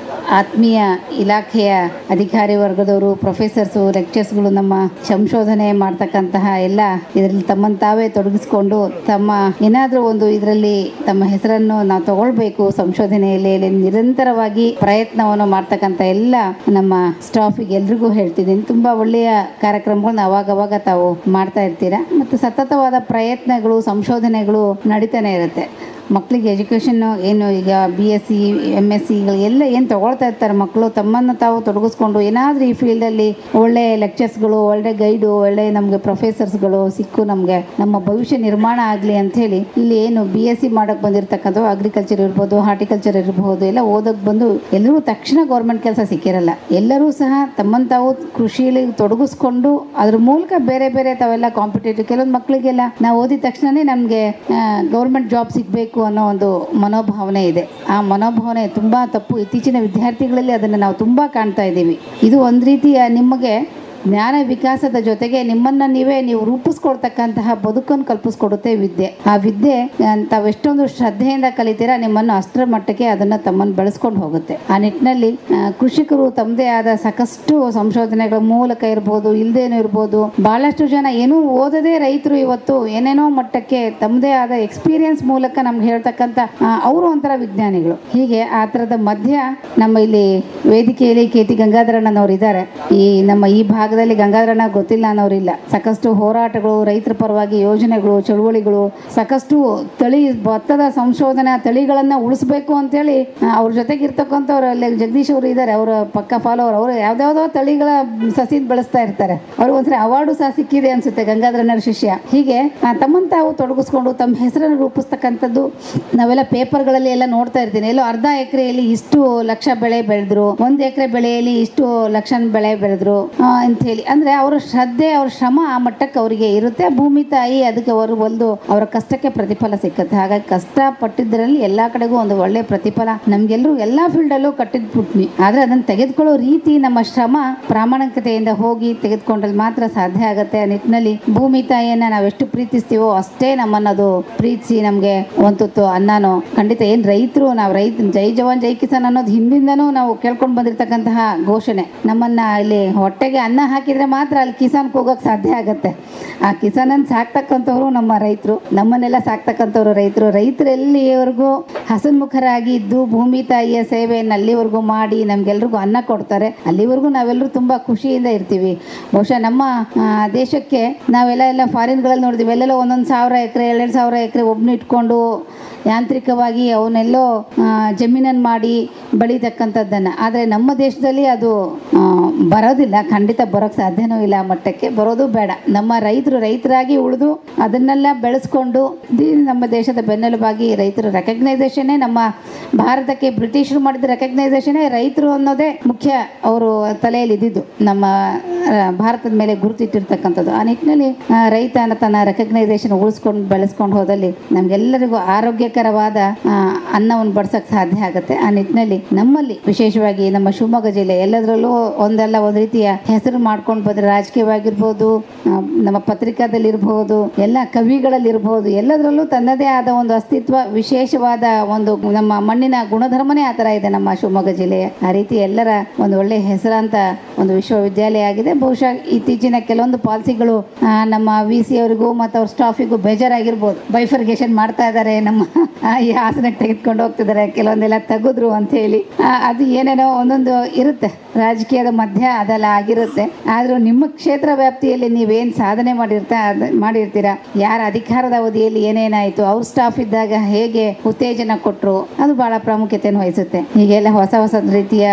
ಆತ್ಮೀಯ ಇಲಾಖೆಯ ಅಧಿಕಾರಿ ವರ್ಗದವರು, ಪ್ರೊಫೆಸರ್ಸು, ಲೆಕ್ಚರ್ಸ್ಗಳು, ನಮ್ಮ ಸಂಶೋಧನೆ ಮಾಡ್ತಕ್ಕಂತಹ ಎಲ್ಲ ಇದರಲ್ಲಿ ತಮ್ಮನ್ನು ತಾವೇ ತೊಡಗಿಸ್ಕೊಂಡು ತಮ್ಮ ಏನಾದರೂ ಒಂದು ಇದರಲ್ಲಿ ತಮ್ಮ ಹೆಸರನ್ನು ನಾವು ತಗೊಳ್ಬೇಕು ಸಂಶೋಧನೆಯಲ್ಲಿ ನಿರಂತರವಾಗಿ ಪ್ರಯತ್ನವನ್ನು ಮಾಡ್ತಕ್ಕಂಥ ಎಲ್ಲ ನಮ್ಮ ಸ್ಟಾಫಿಗೆ ಎಲ್ರಿಗೂ ಹೇಳ್ತಿದ್ದೀನಿ, ತುಂಬ ಒಳ್ಳೆಯ ಕಾರ್ಯಕ್ರಮಗಳನ್ನ ಅವಾಗವಾಗ ತಾವು ಮಾಡ್ತಾ ಇರ್ತೀರಾ ಮತ್ತು ಸತತವಾದ ಪ್ರಯತ್ನಗಳು ಸಂಶೋಧನೆಗಳು ನಡೀತಾನೆ ಇರುತ್ತೆ. ಮಕ್ಕಳಿಗೆ ಎಜುಕೇಷನ್ ಏನು ಈಗ BSc MSc ಎಲ್ಲ ಏನು ತಗೊಳ್ತಾ ಇರ್ತಾರೆ ಮಕ್ಕಳು, ತಮ್ಮನ್ನು ತಾವು ತೊಡಗಿಸ್ಕೊಂಡು ಏನಾದರೂ ಈ ಫೀಲ್ಡಲ್ಲಿ ಒಳ್ಳೆ ಲೆಕ್ಚರ್ಸ್ಗಳು, ಒಳ್ಳೆ ಗೈಡು, ಒಳ್ಳೆ ನಮಗೆ ಪ್ರೊಫೆಸರ್ಸ್ಗಳು ಸಿಕ್ಕು ನಮಗೆ ನಮ್ಮ ಭವಿಷ್ಯ ನಿರ್ಮಾಣ ಆಗಲಿ ಅಂಥೇಳಿ ಇಲ್ಲಿ ಏನು BSc ಮಾಡೋಕ್ಕೆ ಬಂದಿರತಕ್ಕಂಥ ಅಗ್ರಿಕಲ್ಚರ್ ಇರ್ಬೋದು, ಹಾರ್ಟಿಕಲ್ಚರ್ ಇರ್ಬೋದು, ಎಲ್ಲ ಓದೋಕ್ಕೆ ಬಂದು ಎಲ್ಲರೂ ತಕ್ಷಣ ಗೌರ್ಮೆಂಟ್ ಕೆಲಸ ಸಿಕ್ಕಿರಲ್ಲ. ಎಲ್ಲರೂ ಸಹ ತಮ್ಮನ್ನು ತಾವು ಕೃಷಿಯಲ್ಲಿ ತೊಡಗಿಸ್ಕೊಂಡು ಅದ್ರ ಮೂಲಕ ಬೇರೆ ಬೇರೆ ತಾವೆಲ್ಲ ಕಾಂಪಿಟೇಟಿವ್ ಕೆಲವೊಂದು ಮಕ್ಕಳಿಗೆಲ್ಲ ನಾವು ಓದಿದ ತಕ್ಷಣವೇ ನಮಗೆ ಗೌರ್ಮೆಂಟ್ ಜಾಬ್ ಸಿಗಬೇಕು ಅನ್ನೋ ಒಂದು ಮನೋಭಾವನೆ ಇದೆ. ಆ ಮನೋಭಾವನೆ ತುಂಬ ತಪ್ಪು. ಇತ್ತೀಚಿನ ವಿದ್ಯಾರ್ಥಿಗಳಲ್ಲಿ ಅದನ್ನು ನಾವು ತುಂಬ ಕಾಣ್ತಾ ಇದ್ದೀವಿ. ಇದು ಒಂದು ರೀತಿಯ ನಿಮಗೆ ಜ್ಞಾನ ವಿಕಾಸದ ಜೊತೆಗೆ ನಿಮ್ಮನ್ನು ನೀವು ರೂಪಿಸ್ಕೊಳ್ತಕ್ಕಂತಹ ಬದುಕನ್ನು ಕಲ್ಪಿಸ್ಕೊಡುತ್ತೆ ವಿದ್ಯೆ. ಆ ವಿದ್ಯೆ ತಾವೆಷ್ಟೊಂದು ಶ್ರದ್ಧೆಯಿಂದ ಕಲಿತೀರಾ ನಿಮ್ಮನ್ನು ಅಷ್ಟರ ಮಟ್ಟಕ್ಕೆ ಅದನ್ನು ತಮ್ಮನ್ನು ಬೆಳೆಸ್ಕೊಂಡು ಹೋಗುತ್ತೆ. ಆ ನಿಟ್ಟಿನಲ್ಲಿ ಕೃಷಿಕರು ತಮ್ಮದೇ ಆದ ಸಾಕಷ್ಟು ಸಂಶೋಧನೆಗಳ ಮೂಲಕ ಇರ್ಬೋದು, ಇಲ್ಲದೇನೂ ಇರ್ಬೋದು, ಬಹಳಷ್ಟು ಜನ ಏನೂ ಓದದೇ ರೈತರು ಇವತ್ತು ಏನೇನೋ ಮಟ್ಟಕ್ಕೆ ತಮ್ಮದೇ ಆದ ಎಕ್ಸ್ಪೀರಿಯನ್ಸ್ ಮೂಲಕ ನಮ್ಗೆ ಹೇಳ್ತಕ್ಕಂಥ ಅವರು ಒಂಥರ ವಿಜ್ಞಾನಿಗಳು. ಹೀಗೆ ಆ ಥರದ ಮಧ್ಯ ನಮ್ಮ ಇಲ್ಲಿ ವೇದಿಕೆಯಲ್ಲಿ KT ಗಂಗಾಧರಣ್ಣನವರು ಇದ್ದಾರೆ. ನಮ್ಮ ಈ ಭಾಗದಲ್ಲಿ ಗಂಗಾಧರಣ್ಣ ಗೊತ್ತಿಲ್ಲ ಅನ್ನೋರಿಲ್ಲ. ಸಾಕಷ್ಟು ಹೋರಾಟಗಳು, ರೈತರ ಪರವಾಗಿ ಯೋಜನೆಗಳು, ಚಳುವಳಿಗಳು, ಸಾಕಷ್ಟು ಭತ್ತದ ಸಂಶೋಧನಾ ತಳಿಗಳನ್ನು ಉಳಿಸ್ಬೇಕು ಅಂತೇಳಿ ಅವ್ರ ಜೊತೆಗೆ ಇರ್ತಕ್ಕಂಥವ್ರು ಅಲ್ಲಿ ಜಗದೀಶ್ ಅವರು ಇದ್ದಾರೆ, ಅವರ ಪಕ್ಕ ಫಾಲೋವರ್. ಅವರು ಯಾವ್ದಾವುದೋ ತಳಿಗಳ ಸಸಿದ್ ಬೆಳೆಸ್ತಾ ಇರ್ತಾರೆ. ಅವ್ರಿಗೆ ಒಂದ್ಸರಿ ಅವಾರ್ಡು ಸಹ ಸಿಕ್ಕಿದೆ ಅನ್ಸುತ್ತೆ, ಗಂಗಾಧರಣ್ಣರ ಶಿಷ್ಯ. ಹೀಗೆ ತಮ್ಮನ್ನು ತಾವು ತೊಡಗಿಸ್ಕೊಂಡು ತಮ್ಮ ಹೆಸರನ್ನು ರೂಪಿಸ್ತಕ್ಕಂಥದ್ದು ನಾವೆಲ್ಲ ಪೇಪರ್ಗಳಲ್ಲಿ ಎಲ್ಲ ನೋಡ್ತಾ ಇರ್ತೀನಿ. ಎಲ್ಲೋ ಅರ್ಧ ಎಕರೆಯಲ್ಲಿ ಇಷ್ಟು ಲಕ್ಷ ಬೆಳೆ ಬೆಳೆದ್ರು, 1 ಎಕರೆ ಬೆಳೆಯಲ್ಲಿ ಇಷ್ಟು ಲಕ್ಷ ಬೆಳೆ ಬೆಳೆದ್ರು ಅಂತ ಹೇಳಿ. ಅಂದ್ರೆ ಅವರ ಶ್ರದ್ಧೆ, ಅವ್ರ ಶ್ರಮ ಆ ಮಟ್ಟಕ್ಕೆ ಅವರಿಗೆ ಇರುತ್ತೆ. ಭೂಮಿ ತಾಯಿ ಅದಕ್ಕೆ ಅವರು ಒಂದು ಅವರ ಕಷ್ಟಕ್ಕೆ ಪ್ರತಿಫಲ ಸಿಕ್ಕತ್ತೆ. ಹಾಗಾಗಿ ಕಷ್ಟ ಪಟ್ಟಿದ್ದರಲ್ಲಿ ಎಲ್ಲಾ ಕಡೆಗೂ ಒಂದು ಒಳ್ಳೆ ಪ್ರತಿಫಲ ನಮ್ಗೆಲ್ಲರೂ ಎಲ್ಲಾ ಫೀಲ್ಡ್ ಅಲ್ಲೂ ಕಟ್ಟಿದ್ಬಿಟ್ವಿ. ಆದ್ರೆ ಅದನ್ನ ತೆಗೆದುಕೊಳ್ಳೋ ರೀತಿ, ನಮ್ಮ ಶ್ರಮ ಪ್ರಾಮಾಣಿಕತೆಯಿಂದ ಹೋಗಿ ತೆಗೆದುಕೊಂಡ್ರೆ ಮಾತ್ರ ಸಾಧ್ಯ ಆಗತ್ತೆ. ಆ ನಿಟ್ಟಿನಲ್ಲಿ ಭೂಮಿ ತಾಯಿಯನ್ನ ನಾವೆಷ್ಟು ಪ್ರೀತಿಸ್ತೀವೋ ಅಷ್ಟೇ ನಮ್ಮನ್ನದು ಪ್ರೀತಿಸಿ ನಮ್ಗೆ ಒಂದು ತುತ್ತು ಅನ್ನನೋ ಖಂಡಿತ ಏನ್ ರೈತರು, ನಾವು ರೈತ ಜೈ ಜವಾನ್ ಜೈ ಕಿಸಾನ್ ಅನ್ನೋದು ಹಿಂದಿಂದನೂ ನಾವು ಕೇಳ್ಕೊಂಡು ಬಂದಿರತಕ್ಕಂತಹ ಘೋಷಣೆ. ನಮ್ಮನ್ನ ಇಲ್ಲಿ ಹೊಟ್ಟೆಗೆ ಅನ್ನ ಹಾಕಿದ್ರೆ ಮಾತ್ರ ಅಲ್ಲಿ ಕಿಸಾನ್ ಹೋಗಕ್ಕೆ ಸಾಧ್ಯ ಆಗತ್ತೆ. ಆ ಕಿಸಾನನ್ನು ಸಾಕ್ತಕ್ಕಂಥವ್ರು ನಮ್ಮ ರೈತರು, ನಮ್ಮನ್ನೆಲ್ಲ ಸಾಕ್ತಕ್ಕಂಥವ್ರು ರೈತರು. ರೈತರೆಲ್ಲಿವರೆಗೂ ಹಸನ್ಮುಖರಾಗಿ ಇದ್ದು ಭೂಮಿ ತಾಯಿಯ ಸೇವೆಯನ್ನು ಅಲ್ಲಿವರೆಗೂ ಮಾಡಿ ನಮ್ಗೆಲ್ರಿಗೂ ಅನ್ನ ಕೊಡ್ತಾರೆ, ಅಲ್ಲಿವರೆಗೂ ನಾವೆಲ್ಲರೂ ತುಂಬಾ ಖುಷಿಯಿಂದ ಇರ್ತೀವಿ. ಬಹುಶಃ ನಮ್ಮ ದೇಶಕ್ಕೆ ನಾವೆಲ್ಲ ಫಾರಿನ್ಗಳಲ್ಲಿ ನೋಡಿದ್ವಿ, ಎಲ್ಲೆಲ್ಲೋ 1,000 ಎಕರೆ 2,000 ಎಕರೆ ಒಬ್ಬನು ಇಟ್ಕೊಂಡು ಯಾಂತ್ರಿಕವಾಗಿ ಅವನ್ನೆಲ್ಲೋ ಜಮೀನನ್ನು ಮಾಡಿ ಬೆಳೀತಕ್ಕಂಥದ್ದನ್ನು. ಆದರೆ ನಮ್ಮ ದೇಶದಲ್ಲಿ ಅದು ಬರೋದಿಲ್ಲ, ಖಂಡಿತ ಬರೋಕ್ಕೆ ಸಾಧ್ಯನೂ ಇಲ್ಲ. ಆ ಮಟ್ಟಕ್ಕೆ ಬರೋದು ಬೇಡ. ನಮ್ಮ ರೈತರಾಗಿ ಉಳಿದು ಅದನ್ನೆಲ್ಲ ಬೆಳೆಸ್ಕೊಂಡು ನಮ್ಮ ದೇಶದ ಬೆನ್ನೆಲುಬಾಗಿ ರೈತರ ರೆಕಗ್ನೈಸೇಷನ್ನೇ ನಮ್ಮ ಭಾರತಕ್ಕೆ ಬ್ರಿಟಿಷರು ಮಾಡಿದ ರೆಕಗ್ನೈಸೇಷನ್ನೇ ರೈತರು ಅನ್ನೋದೇ ಮುಖ್ಯ ಅವರು ತಲೆಯಲ್ಲಿ ಇದ್ದಿದ್ದು, ನಮ್ಮ ಭಾರತದ ಮೇಲೆ ಗುರುತಿಟ್ಟಿರ್ತಕ್ಕಂಥದ್ದು. ಆ ನಿಟ್ಟಿನಲ್ಲಿ ರೈತ ತನ್ನ ರೆಕಗ್ನೈಸೇಷನ್ ಉಳಿಸ್ಕೊಂಡು ಬೆಳೆಸ್ಕೊಂಡು ಹೋದಲ್ಲಿ ನಮ್ಗೆಲ್ಲರಿಗೂ ಆರೋಗ್ಯಕರವಾದ ಅನ್ನವನ್ನು ಬಡ್ಸಕ್ಕೆ ಸಾಧ್ಯ ಆಗುತ್ತೆ. ಆ ನಿಟ್ಟಿನಲ್ಲಿ ನಮ್ಮಲ್ಲಿ ವಿಶೇಷವಾಗಿ ನಮ್ಮ ಶಿವಮೊಗ್ಗ ಜಿಲ್ಲೆ ಎಲ್ಲದರಲ್ಲೂ ಒಂದು ರೀತಿಯ ಹೆಸರು ಮಾಡ್ಕೊಂಡು ಬಂದ್ರೆ, ರಾಜಕೀಯವಾಗಿರ್ಬೋದು, ನಮ್ಮ ಪತ್ರಿಕಾದಲ್ಲಿರ್ಬೋದು, ಎಲ್ಲ ಕವಿಗಳಲ್ಲಿರ್ಬೋದು, ಎಲ್ಲದರಲ್ಲೂ ತನ್ನದೇ ಆದ ಒಂದು ಅಸ್ತಿತ್ವ, ವಿಶೇಷವಾದ ಒಂದು ನಮ್ಮ ಮಣ್ಣಿನ ಗುಣಧರ್ಮನೇ ಆ ಥರ ಇದೆ ನಮ್ಮ ಶಿವಮೊಗ್ಗ ಜಿಲ್ಲೆಯ. ಆ ರೀತಿ ಎಲ್ಲರ ಒಂದು ಒಳ್ಳೆ ಹೆಸರಂತ ಒಂದು ವಿಶ್ವವಿದ್ಯಾಲಯ ಆಗಿದೆ. ಬಹುಶಃ ಇತ್ತೀಚಿನ ಕೆಲವೊಂದು ಪಾಲಿಸಿಗಳು ನಮ್ಮ VC ಅವರಿಗೂ ಮತ್ತು ಅವ್ರ ಸ್ಟಾಫಿಗೂ ಬೇಜಾರಾಗಿರ್ಬೋದು. ಬೈಫರ್ಗೇಷನ್ ಮಾಡ್ತಾ ಇದ್ದಾರೆ, ನಮ್ಮ ಈ ಹಾಸನಕ್ಕೆ ತೆಗೆದುಕೊಂಡು ಹೋಗ್ತಿದ್ದಾರೆ, ಕೆಲವೊಂದೆಲ್ಲ ತೆಗೆದ್ರು ಅಂತ ಹೇಳಿ. ಅದು ಏನೇನೋ ಒಂದೊಂದು ಇರುತ್ತೆ, ರಾಜಕೀಯದ ಮಧ್ಯ ಅದೆಲ್ಲ ಆಗಿರುತ್ತೆ. ಆದರೂ ನಿಮ್ಮ ಕ್ಷೇತ್ರ ವ್ಯಾಪ್ತಿಯಲ್ಲಿ ನೀವೇನು ಸಾಧನೆ ಮಾಡಿರ್ತೀರಾ, ಯಾರ ಅಧಿಕಾರದ ಅವಧಿಯಲ್ಲಿ ಏನೇನಾಯಿತು, ಅವ್ರ ಸ್ಟಾಫ್ ಇದ್ದಾಗ ಹೇಗೆ ಉತ್ತೇಜನ ಕೊಟ್ಟರು, ಅದು ಬಹಳ ಪ್ರಾಮುಖ್ಯತೆಯನ್ನು ವಹಿಸುತ್ತೆ. ಹೀಗೆಲ್ಲ ಹೊಸ ರೀತಿಯ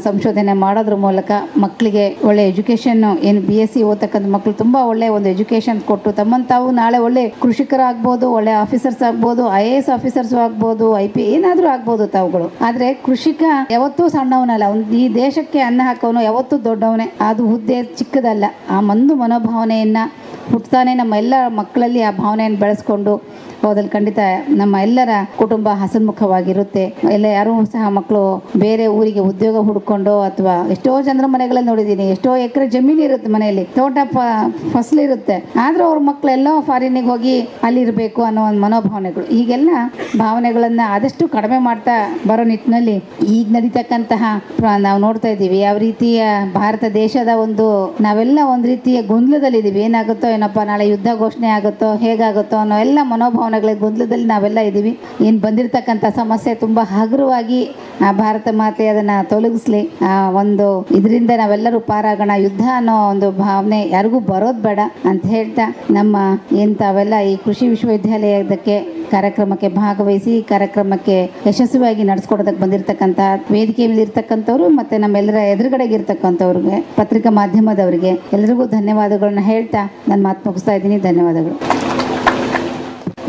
ಸಂಶೋಧನೆ ಮಾಡೋದ್ರ ಮೂಲಕ ಮಕ್ಕಳಿಗೆ ಒಳ್ಳೆ ಎಜುಕೇಶನ್, ಏನು BSc ಓದತಕ್ಕಂಥ ಮಕ್ಕಳು ತುಂಬ ಒಳ್ಳೆ ಒಂದು ಎಜುಕೇಶನ್ ಕೊಟ್ಟು ತಮ್ಮನ್ನು ತಾವು ನಾಳೆ ಒಳ್ಳೆ ಕೃಷಿಕರಾಗ್ಬೋದು, ಒಳ್ಳೆ ಆಫೀಸರ್ಸ್ ಆಗ್ಬೋದು, IAS ಆಫೀಸರ್ಸ್ ಆಗ್ಬೋದು, IP ಏನಾದರೂ ಆಗ್ಬೋದು ತಾವುಗಳು. ಆದರೆ ಕೃಷಿಕ ಯಾವತ್ತೂ ಸಣ್ಣವನಲ್ಲ, ಈ ದೇಶಕ್ಕೆ ಅನ್ನ ಹಾಕೋನು ಯಾವತ್ತೂ ದೊಡ್ಡವನೇ. ಅದು ಹುದ್ದೆ ಚಿಕ್ಕದಲ್ಲ. ಆ ಒಂದು ಮನೋಭಾವನೆಯನ್ನು ಹುಟ್ಟುತ್ತಾನೆ ನಮ್ಮ ಎಲ್ಲ ಮಕ್ಕಳಲ್ಲಿ ಆ ಭಾವನೆಯನ್ನು ಬೆಳೆಸ್ಕೊಂಡು ಹೋದಲ್ಲಿ ಖಂಡಿತ ನಮ್ಮ ಎಲ್ಲರ ಕುಟುಂಬ ಹಸನ್ಮುಖವಾಗಿರುತ್ತೆ. ಎಲ್ಲ ಯಾರೂ ಸಹ ಮಕ್ಕಳು ಬೇರೆ ಊರಿಗೆ ಉದ್ಯೋಗ ಹುಡ್ಕೊಂಡು ಅಥವಾ ಎಷ್ಟೋ ಜನರ ಮನೆಗಳಲ್ಲಿ ನೋಡಿದ್ದೀನಿ, ಎಷ್ಟೋ ಎಕರೆ ಜಮೀನು ಇರುತ್ತೆ, ಮನೆಯಲ್ಲಿ ತೋಟ ಫಸಲಿರುತ್ತೆ, ಆದ್ರೂ ಅವ್ರ ಮಕ್ಕಳೆಲ್ಲೋ ಫಾರಿನಿಗೆ ಹೋಗಿ ಅಲ್ಲಿರಬೇಕು ಅನ್ನೋ ಒಂದು ಮನೋಭಾವನೆಗಳು. ಈಗೆಲ್ಲ ಭಾವನೆಗಳನ್ನ ಆದಷ್ಟು ಕಡಿಮೆ ಮಾಡ್ತಾ ಬರೋ ನಿಟ್ಟಿನಲ್ಲಿ ಈಗ ನಡೀತಕ್ಕಂತಹ ನಾವು ನೋಡ್ತಾ ಇದ್ದೀವಿ ಯಾವ ರೀತಿಯ ಭಾರತ ದೇಶದ ನಾವೆಲ್ಲ ಒಂದು ರೀತಿಯ ಗೊಂದಲದಲ್ಲಿದ್ದೀವಿ. ಏನಾಗುತ್ತೋ ಏನಪ್ಪ, ನಾಳೆ ಯುದ್ಧ ಘೋಷಣೆ ಆಗುತ್ತೋ ಹೇಗಾಗುತ್ತೋ ಅನ್ನೋ ಎಲ್ಲ ಮನೋಭಾವನೆಗಳ ಗೊಂದಲದಲ್ಲಿ ನಾವೆಲ್ಲ ಇದ್ದೀವಿ. ಏನು ಬಂದಿರತಕ್ಕಂಥ ಸಮಸ್ಯೆ ತುಂಬಾ ಹಗುರವಾಗಿ ಆ ಭಾರತ ಮಾತೆ ಅದನ್ನ ತೊಲಗಿಸ್ಲಿ, ಒಂದು ಇದರಿಂದ ನಾವೆಲ್ಲರೂ ಪಾರಾಗೋಣ. ಯುದ್ಧ ಅನ್ನೋ ಒಂದು ಭಾವನೆ ಯಾರಿಗೂ ಬರೋದು ಬೇಡ ಅಂತ ಹೇಳ್ತಾ ನಮ್ಮ ತಾವೆಲ್ಲ ಈ ಕೃಷಿ ವಿಶ್ವವಿದ್ಯಾಲಯದಕ್ಕೆ ಕಾರ್ಯಕ್ರಮಕ್ಕೆ ಭಾಗವಹಿಸಿ ಕಾರ್ಯಕ್ರಮಕ್ಕೆ ಯಶಸ್ವಿಯಾಗಿ ನಡೆಸ್ಕೊಡೋದಕ್ಕೆ ಬಂದಿರತಕ್ಕಂಥ ವೇದಿಕೆ ಮೇಲೆ ಇರ್ತಕ್ಕಂಥವ್ರು ಮತ್ತೆ ನಮ್ಮೆಲ್ಲರ ಎದುರುಗಡೆಗೆ ಇರ್ತಕ್ಕಂಥವ್ರಿಗೆ, ಪತ್ರಿಕಾ ಮಾಧ್ಯಮದವರಿಗೆ ಎಲ್ಲರಿಗೂ ಧನ್ಯವಾದಗಳನ್ನ ಹೇಳ್ತಾ ನನ್ನ ಮಾತು ಮುಗಿಸ್ತಾ ಇದ್ದೀನಿ. ಧನ್ಯವಾದಗಳು.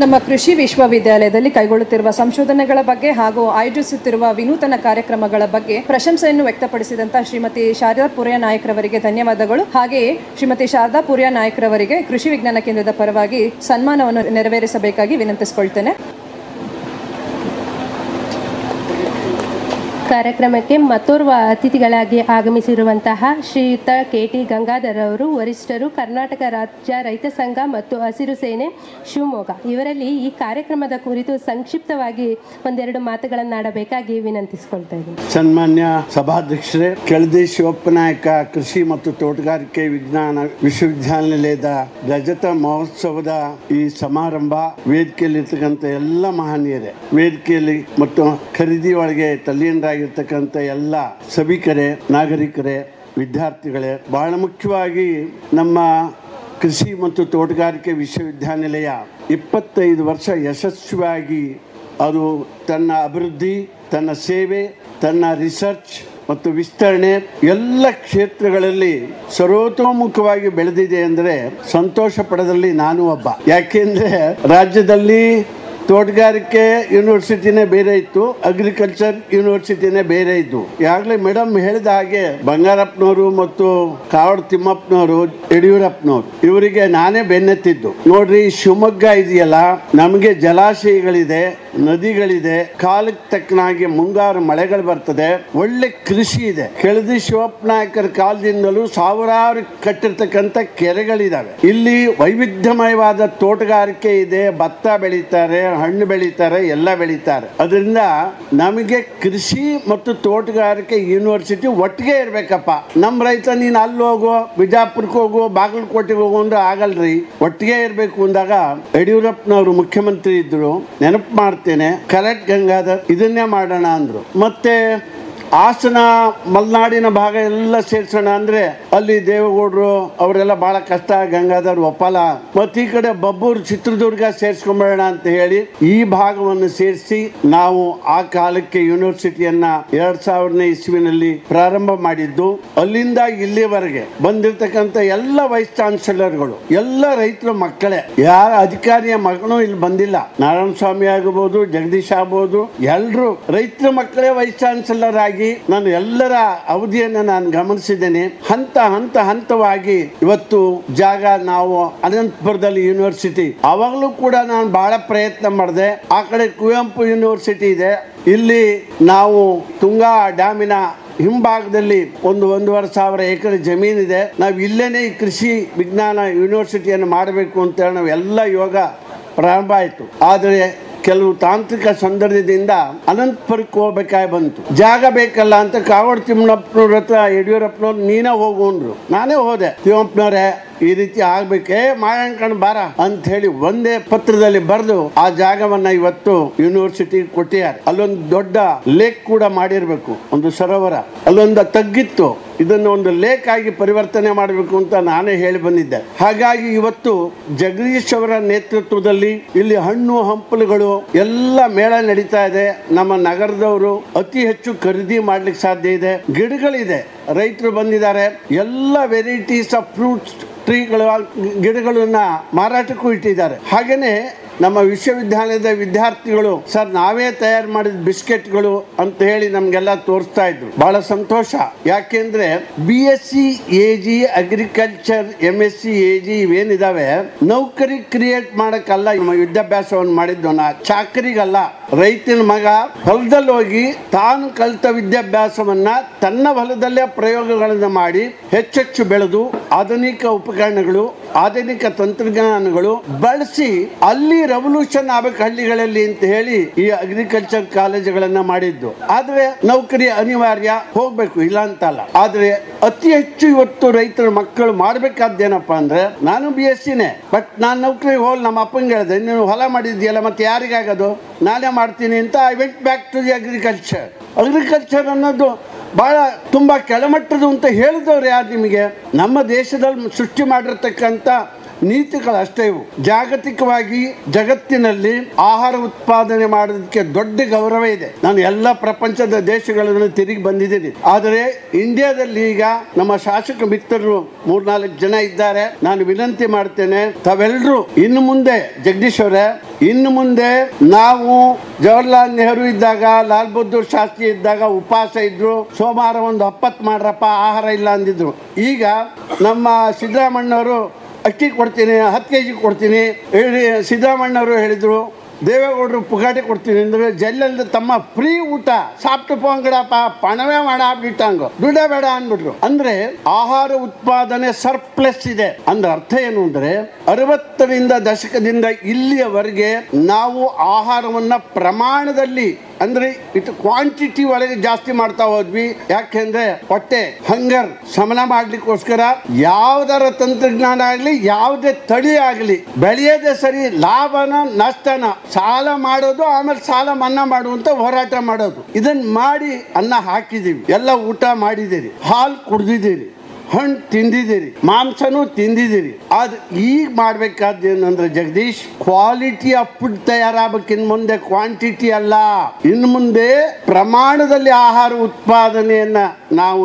ನಮ್ಮ ಕೃಷಿ ವಿಶ್ವವಿದ್ಯಾಲಯದಲ್ಲಿ ಕೈಗೊಳ್ಳುತ್ತಿರುವ ಸಂಶೋಧನೆಗಳ ಬಗ್ಗೆ ಹಾಗೂ ಆಯೋಜಿಸುತ್ತಿರುವ ವಿನೂತನ ಕಾರ್ಯಕ್ರಮಗಳ ಬಗ್ಗೆ ಪ್ರಶಂಸೆಯನ್ನು ವ್ಯಕ್ತಪಡಿಸಿದಂತ ಶ್ರೀಮತಿ ಶಾರದಾ ಪೂರ್ಯ ನಾಯಕ್ರವರಿಗೆ ಧನ್ಯವಾದಗಳು. ಹಾಗೆಯೇ ಶ್ರೀಮತಿ ಶಾರದಾ ಪೂರ್ಯ ನಾಯಕ್ರವರಿಗೆ ಕೃಷಿ ವಿಜ್ಞಾನ ಕೇಂದ್ರದ ಪರವಾಗಿ ಸನ್ಮಾನವನ್ನು ನೆರವೇರಿಸಬೇಕಾಗಿ ವಿನಂತಿಸಿಕೊಳ್ತೇನೆ. ಕಾರ್ಯಕ್ರಮಕ್ಕೆ ಮತ್ತೋರ್ವ ಅತಿಥಿಗಳಾಗಿ ಆಗಮಿಸಿರುವಂತಹ ಶ್ರೀಯುತ KT ಗಂಗಾಧರ್ ಅವರು ವರಿಷ್ಠರು, ಕರ್ನಾಟಕ ರಾಜ್ಯ ರೈತ ಸಂಘ ಮತ್ತು ಹಸಿರು ಸೇನೆ ಶಿವಮೊಗ್ಗ. ಇವರಲ್ಲಿ ಈ ಕಾರ್ಯಕ್ರಮದ ಕುರಿತು ಸಂಕ್ಷಿಪ್ತವಾಗಿ ಒಂದೆರಡು ಮಾತುಗಳನ್ನಾಡಬೇಕಾಗಿ ವಿನಂತಿಸಿಕೊಳ್ತಾ ಇದ್ದೀನಿ. ಸನ್ಮಾನ್ಯ ಸಭಾಧ್ಯಕ್ಷರೇ, ಕೆಳದಿ ಶಿವಪ್ಪನಾಯಕ ಕೃಷಿ ಮತ್ತು ತೋಟಗಾರಿಕೆ ವಿಜ್ಞಾನ ವಿಶ್ವವಿದ್ಯಾನಿಲಯದ ರಜತ ಮಹೋತ್ಸವದ ಈ ಸಮಾರಂಭ, ವೇದಿಕೆಯಲ್ಲಿರ್ತಕ್ಕಂಥ ಎಲ್ಲ ಮಹನೀಯರೇ, ವೇದಿಕೆಯಲ್ಲಿ ಮತ್ತು ಖರೀದಿ ಒಳಗೆ ತಲ್ಲೀನರಾಗಿರ್ತಕ್ಕಂಥ ಎಲ್ಲ ಸಭಿಕರೇ, ನಾಗರಿಕರೇ, ವಿದ್ಯಾರ್ಥಿಗಳೇ, ಬಹಳ ಮುಖ್ಯವಾಗಿ ನಮ್ಮ ಕೃಷಿ ಮತ್ತು ತೋಟಗಾರಿಕೆ ವಿಶ್ವವಿದ್ಯಾನಿಲಯ 25 ವರ್ಷ ಯಶಸ್ವಿಯಾಗಿ ಅದು ತನ್ನ ಅಭಿವೃದ್ಧಿ, ತನ್ನ ಸೇವೆ, ತನ್ನ ರಿಸರ್ಚ್ ಮತ್ತು ವಿಸ್ತರಣೆ ಎಲ್ಲ ಕ್ಷೇತ್ರಗಳಲ್ಲಿ ಸರ್ವತೋಮುಖವಾಗಿ ಬೆಳೆದಿದೆ ಅಂದರೆ ಸಂತೋಷ ಪಡೋದ್ರಲ್ಲಿ ನಾನು ಒಬ್ಬ. ಯಾಕೆಂದ್ರೆ ರಾಜ್ಯದಲ್ಲಿ ತೋಟಗಾರಿಕೆ ಯೂನಿವರ್ಸಿಟಿನೇ ಬೇರೆ ಇತ್ತು, ಅಗ್ರಿಕಲ್ಚರ್ ಯೂನಿವರ್ಸಿಟಿನೇ ಬೇರೆ ಇದ್ದು. ಈಗಾಗಲೇ ಮೇಡಮ್ ಹೇಳಿದ ಹಾಗೆ ಬಂಗಾರಪ್ಪನವರು ಮತ್ತು ಕಾವಡ್ ತಿಮ್ಮಪ್ಪನವರು, ಯಡಿಯೂರಪ್ಪನವರು ಇವರಿಗೆ ನಾನೇ ಬೆನ್ನೆತ್ತಿದ್ದು. ನೋಡ್ರಿ, ಶಿವಮೊಗ್ಗ ಇದೆಯಲ್ಲ, ನಮಗೆ ಜಲಾಶಯಗಳಿದೆ, ನದಿಗಳಿದೆ, ಕಾಲಕ್ಕೆ ತಕ್ಕನಾಗಿ ಮುಂಗಾರು ಮಳೆಗಳು ಬರ್ತದೆ, ಒಳ್ಳೆ ಕೃಷಿ ಇದೆ. ಕೆಳದಿ ಶಿವಪ್ಪನಾಯಕರ ಕಾಲದಿಂದಲೂ ಸಾವಿರಾರು ಕಟ್ಟಿರ್ತಕ್ಕಂಥ ಕೆರೆಗಳಿದಾವೆ. ಇಲ್ಲಿ ವೈವಿಧ್ಯಮಯವಾದ ತೋಟಗಾರಿಕೆ ಇದೆ, ಭತ್ತ ಬೆಳೀತಾರೆ, ಹಣ್ಣು ಬೆಳೀತಾರೆ, ಎಲ್ಲ ಬೆಳೀತಾರೆ. ಅದರಿಂದ ನಮಗೆ ಕೃಷಿ ಮತ್ತು ತೋಟಗಾರಿಕೆ ಯೂನಿವರ್ಸಿಟಿ ಒಟ್ಟಿಗೆ ಇರ್ಬೇಕಪ್ಪ. ನಮ್ಮ ರೈತ ನೀನು ಅಲ್ಲಿ ಹೋಗು, ಬಿಜಾಪುರಕ್ಕೆ ಹೋಗು, ಬಾಗಲಕೋಟೆಗೆ ಹೋಗು ಅಂದ್ರೆ ಆಗಲ್ರಿ, ಒಟ್ಟಿಗೆ ಇರಬೇಕು ಅಂದಾಗ ಯಡಿಯೂರಪ್ಪನವರು ಮುಖ್ಯಮಂತ್ರಿ ಇದ್ರು, ನೆನಪು ಮಾಡ್ತೇನೆ, ಕರೆಕ್ಟ್ ಗಂಗಾಧರ್ ಇದನ್ನೇ ಮಾಡೋಣ ಅಂದ್ರು. ಮತ್ತೆ ಹಾಸನ ಮಲೆನಾಡಿನ ಭಾಗ ಎಲ್ಲ ಸೇರ್ಸೋಣ ಅಂದ್ರೆ ಅಲ್ಲಿ ದೇವೇಗೌಡರು ಅವರೆಲ್ಲ ಬಹಳ ಕಷ್ಟ, ಗಂಗಾಧರ್ ಒಪ್ಪಲ್ಲ. ಮತ್ತೆ ಈ ಕಡೆ ಬಬ್ಬೂರು ಚಿತ್ರದುರ್ಗ ಸೇರ್ಸ್ಕೊಂಬೇಡ ಅಂತ ಹೇಳಿ ಈ ಭಾಗವನ್ನು ಸೇರಿಸಿ ನಾವು ಆ ಕಾಲಕ್ಕೆ ಯೂನಿವರ್ಸಿಟಿಯನ್ನ 2000ನೇ ಇಸ್ವಿನಲ್ಲಿ ಪ್ರಾರಂಭ ಮಾಡಿದ್ದು. ಅಲ್ಲಿಂದ ಇಲ್ಲಿವರೆಗೆ ಬಂದಿರತಕ್ಕಂಥ ಎಲ್ಲ ವೈಸ್ ಚಾನ್ಸಲರ್ಗಳು ಎಲ್ಲ ರೈತರ ಮಕ್ಕಳೇ, ಯಾರ ಅಧಿಕಾರಿಯ ಮಗನೂ ಇಲ್ಲಿ ಬಂದಿಲ್ಲ. ನಾರಾಯಣ ಸ್ವಾಮಿ ಆಗಬಹುದು, ಜಗದೀಶ್ ಆಗಬಹುದು, ಎಲ್ಲರೂ ರೈತರ ಮಕ್ಕಳೇ ವೈಸ್ ಚಾನ್ಸಲರ್ ಆಗಿ ನಾನು ಎಲ್ಲರ ಅವಧಿಯನ್ನು ನಾನು ಗಮನಿಸಿದ್ದೇನೆ. ಹಂತವಾಗಿ ಇವತ್ತು ಜಾಗ ನಾವು ಅನಂತಪುರದಲ್ಲಿ ಯೂನಿವರ್ಸಿಟಿ, ಅವಾಗಲೂ ಕೂಡ ನಾನು ಬಹಳ ಪ್ರಯತ್ನ ಮಾಡಿದೆ. ಆ ಕಡೆ ಕುವೆಂಪು ಯೂನಿವರ್ಸಿಟಿ ಇದೆ, ಇಲ್ಲಿ ನಾವು ತುಂಗಾ ಡ್ಯಾಮಿನ ಹಿಂಭಾಗದಲ್ಲಿ 1,500 ಎಕರೆ ಜಮೀನಿದೆ. ನಾವು ಇಲ್ಲೇನೆ ಈ ಕೃಷಿ ವಿಜ್ಞಾನ ಯೂನಿವರ್ಸಿಟಿಯನ್ನು ಮಾಡಬೇಕು ಅಂತ ನಾವು ಎಲ್ಲ ಯೋಗ ಪ್ರಾರಂಭ ಆಯಿತು. ಆದರೆ ಕೆಲವು ತಾಂತ್ರಿಕ ಸಂದರ್ಭದಿಂದ ಅನಂತಪುರಕ್ಕೆ ಹೋಗ್ಬೇಕಾಗಿ ಬಂತು. ಜಾಗ ಬೇಕಲ್ಲ ಅಂತ ಕಾವಡ್ ತಿಮ್ಮಪ್ಪನವ್ರ ಹತ್ರ ಯಡಿಯೂರಪ್ಪನವ್ರು ನೀನೇ ಹೋಗು ಅಂದ್ರು. ನಾನೇ ಹೋದೆ. ತಿಮ್ಮಪ್ಪನವ್ರೆ ಈ ರೀತಿ ಆಗ್ಬೇಕೇ, ಮಾಯಾಂಕಣ್ ಬಾರ ಅಂತ ಹೇಳಿ ಒಂದೇ ಪತ್ರದಲ್ಲಿ ಬರೆದು ಆ ಜಾಗವನ್ನ ಇವತ್ತು ಯೂನಿವರ್ಸಿಟಿ ಕೊಟ್ಟಿದ್ದಾರೆ. ಅಲ್ಲೊಂದು ದೊಡ್ಡ ಲೇಕ್ ಕೂಡ ಮಾಡಿರ್ಬೇಕು, ಒಂದು ಸರೋವರ, ಅಲ್ಲೊಂದು ತಗ್ಗಿತ್ತು, ಇದನ್ನು ಒಂದು ಲೇಕ್ ಆಗಿ ಪರಿವರ್ತನೆ ಮಾಡಬೇಕು ಅಂತ ನಾನೇ ಹೇಳಿ ಬಂದಿದ್ದೆ. ಹಾಗಾಗಿ ಇವತ್ತು ಜಗದೀಶ್ ಅವರ ನೇತೃತ್ವದಲ್ಲಿ ಇಲ್ಲಿ ಹಣ್ಣು ಹಂಪಲುಗಳು ಎಲ್ಲ ಮೇಳ ನಡೀತಾ ಇದೆ. ನಮ್ಮ ನಗರದವರು ಅತಿ ಹೆಚ್ಚು ಖರೀದಿ ಮಾಡ್ಲಿಕ್ಕೆ ಸಾಧ್ಯ ಇದೆ. ಗಿಡಗಳಿದೆ, ರೈತರು ಬಂದಿದ್ದಾರೆ, ಎಲ್ಲ ವೆರೈಟೀಸ್ ಆಫ್ ಫ್ರೂಟ್ಸ್ ಟ್ರೀಗಳ ಗಿಡಗಳನ್ನ ಮಾರಾಟಕ್ಕೂ ಇಟ್ಟಿದ್ದಾರೆ. ಹಾಗೇನೆ ನಮ್ಮ ವಿಶ್ವವಿದ್ಯಾಲಯದ ವಿದ್ಯಾರ್ಥಿಗಳು ಸರ್ ನಾವೇ ತಯಾರು ಮಾಡಿದ ಬಿಸ್ಕೆಟ್ಗಳು ಅಂತ ಹೇಳಿ ನಮ್ಗೆಲ್ಲ ತೋರಿಸ್ತಾ ಇದ್ರು. ಬಹಳ ಸಂತೋಷ. ಯಾಕೆಂದ್ರೆ BSc AG agriculture MSc AG ಇವೇನಿದಾವೆ ನೌಕರಿ ಕ್ರಿಯೇಟ್ ಮಾಡಕ್ಕಲ್ಲ ವಿದ್ಯಾಭ್ಯಾಸವನ್ನು ಮಾಡಿದ್ದು, ಚಾಕರಿಗಲ್ಲ. ರೈತನ ಮಗ ಹೊಲದಲ್ಲಿ ಹೋಗಿ ತಾನು ಕಲಿತ ವಿದ್ಯಾಭ್ಯಾಸವನ್ನ ತನ್ನ ಹೊಲದಲ್ಲೇ ಪ್ರಯೋಗಗಳನ್ನು ಮಾಡಿ ಹೆಚ್ಚೆಚ್ಚು ಬೆಳೆದು ಆಧುನಿಕ ಉಪಕರಣಗಳು ಆಧುನಿಕ ತಂತ್ರಜ್ಞಾನಗಳು ಬಳಸಿ ಅಲ್ಲಿ ರೆವಲ್ಯೂಷನ್ ಆಗಬೇಕು ಹಳ್ಳಿಗಳಲ್ಲಿ ಅಂತ ಹೇಳಿ ಈ ಅಗ್ರಿಕಲ್ಚರ್ ಕಾಲೇಜುಗಳನ್ನ ಮಾಡಿದ್ದು. ಆದ್ರೆ ನೌಕರಿ ಅನಿವಾರ್ಯ, ಹೋಗ್ಬೇಕು, ಇಲ್ಲ ಅಂತಲ್ಲ. ಆದ್ರೆ ಅತಿ ಹೆಚ್ಚು ಇವತ್ತು ರೈತರ ಮಕ್ಕಳು ಮಾಡ್ಬೇಕಾದ್ದೇನಪ್ಪಾ ಅಂದ್ರೆ, ನಾನು BScನೇ, ಬಟ್ ನಾನು ನೌಕರಿ ಹೋಗಿ ನಮ್ಮ ಅಪ್ಪಂಗೆ ಹೇಳಿದೆ, ನೀನು ಹೊಲ ಮಾಡಿದ್ಯಲ್ಲ ಮತ್ತೆ ಯಾರಿಗಾಗೋದು, ನಾನೇ ಮಾಡ್ತೀನಿ ಅಂತ. I went back to the agriculture. Agriculture ಅನ್ನೋದು ಬಹಳ ತುಂಬಾ ಕೆಳಮಟ್ಟದ್ದು ಅಂತ ಹೇಳಿದವ್ರು ಯಾರು ನಿಮಗೆ? ನಮ್ಮ ದೇಶದಲ್ಲಿ ಸೃಷ್ಟಿ ಮಾಡಿರ್ತಕ್ಕಂಥ ನೀತಿಗಳು ಅಷ್ಟೇ ಇವು. ಜಾಗತಿಕವಾಗಿ ಜಗತ್ತಿನಲ್ಲಿ ಆಹಾರ ಉತ್ಪಾದನೆ ಮಾಡೋದಕ್ಕೆ ದೊಡ್ಡ ಗೌರವ ಇದೆ. ನಾನು ಎಲ್ಲ ಪ್ರಪಂಚದ ದೇಶಗಳನ್ನು ತಿರುಗಿ ಬಂದಿದ್ದೀನಿ. ಆದರೆ ಇಂಡಿಯಾದಲ್ಲಿ ಈಗ ನಮ್ಮ ಶಾಸಕ ಮಿತ್ರರು 3-4 ಜನ ಇದ್ದಾರೆ. ನಾನು ವಿನಂತಿ ಮಾಡ್ತೇನೆ, ತಾವೆಲ್ಲರೂ ಇನ್ನು ಮುಂದೆ, ಜಗದೀಶ್ ಅವರೇ, ಇನ್ನು ಮುಂದೆ ನಾವು ಜವಾಹರ್ಲಾಲ್ ನೆಹರು ಇದ್ದಾಗ, ಲಾಲ್ ಬಹದ್ದೂರ್ ಶಾಸ್ತ್ರಿ ಇದ್ದಾಗ ಉಪವಾಸ ಇದ್ರು, ಸೋಮವಾರ ಒಂದು 70 ಮಾಡ್ರಪ್ಪ ಆಹಾರ ಇಲ್ಲ ಅಂದಿದ್ರು. ಈಗ ನಮ್ಮ ಸಿದ್ದರಾಮಣ್ಣವರು ಅಕ್ಕಿ ಕೊಡ್ತೀನಿ, 10 kg ಕೊಡ್ತೀನಿ ಹೇಳಿ ಸಿದ್ದರಾಮಣ್ಣವರು ಹೇಳಿದ್ರು. ದೇವೇಗೌಡರು ಪುಗಾಟೆ ಕೊಡ್ತೀನಿ ಅಂದ್ರೆ ಜೈಲಲ್ಲಿ ತಮ್ಮ ಫ್ರೀ ಊಟ ಸಾಪ್ಟು ಪೋಂಗಡಪ್ಪ ಪಣವೇ ಮಾಡ ಆಗ್ಬಿಟ್ಟಂಗ ದುಡ್ಡ ಬೇಡ ಅಂದ್ಬಿಟ್ರು. ಅಂದ್ರೆ ಆಹಾರ ಉತ್ಪಾದನೆ ಸರ್ಪ್ಲಸ್ ಇದೆ ಅಂದ್ರೆ ಅರ್ಥ ಏನು ಅಂದ್ರೆ 60ರಿಂದ ದಶಕದಿಂದ ಇಲ್ಲಿಯವರೆಗೆ ನಾವು ಆಹಾರವನ್ನ ಪ್ರಮಾಣದಲ್ಲಿ ಅಂದ್ರೆ ಇಟ್ಟು ಕ್ವಾಂಟಿಟಿ ಒಳಗೆ ಜಾಸ್ತಿ ಮಾಡ್ತಾ ಹೋದ್ವಿ. ಯಾಕೆಂದ್ರೆ ಹೊಟ್ಟೆ ಹಂಗರ್ ಶಮನ ಮಾಡ್ಲಿಕ್ಕೋಸ್ಕರ ಯಾವ್ದಾರ ತಂತ್ರಜ್ಞಾನ ಆಗ್ಲಿ ಯಾವುದೇ ತಳಿ ಆಗ್ಲಿ ಬೆಳೆಯೋದೇ ಸರಿ, ಲಾಭನ ನಷ್ಟನ ಸಾಲ ಮಾಡೋದು, ಆಮೇಲೆ ಸಾಲ ಮನ್ನಾ ಮಾಡುವಂತ ಹೋರಾಟ ಮಾಡೋದು. ಇದನ್ನ ಮಾಡಿ ಅನ್ನ ಹಾಕಿದೀವಿ, ಎಲ್ಲ ಊಟ ಮಾಡಿದಿರಿ, ಹಾಲು ಕುಡ್ದಿದ್ದೀರಿ, ಹಣ್ಣು ತಿಂದಿದ್ದೀರಿ, ಮಾಂಸನೂ ತಿಂದಿದ್ದೀರಿ. ಆದ್ರೆ ಈಗ ಮಾಡ್ಬೇಕಾದ್ದೇನಂದ್ರೆ ಜಗದೀಶ್, ಕ್ವಾಲಿಟಿ ಆಫ್ ಫುಡ್ ತಯಾರಾಗಬೇಕು. ಇನ್ನು ಮುಂದೆ ಕ್ವಾಂಟಿಟಿ ಅಲ್ಲ, ಇನ್ನು ಮುಂದೆ ಪ್ರಮಾಣದಲ್ಲಿ ಆಹಾರ ಉತ್ಪಾದನೆಯನ್ನ ನಾವು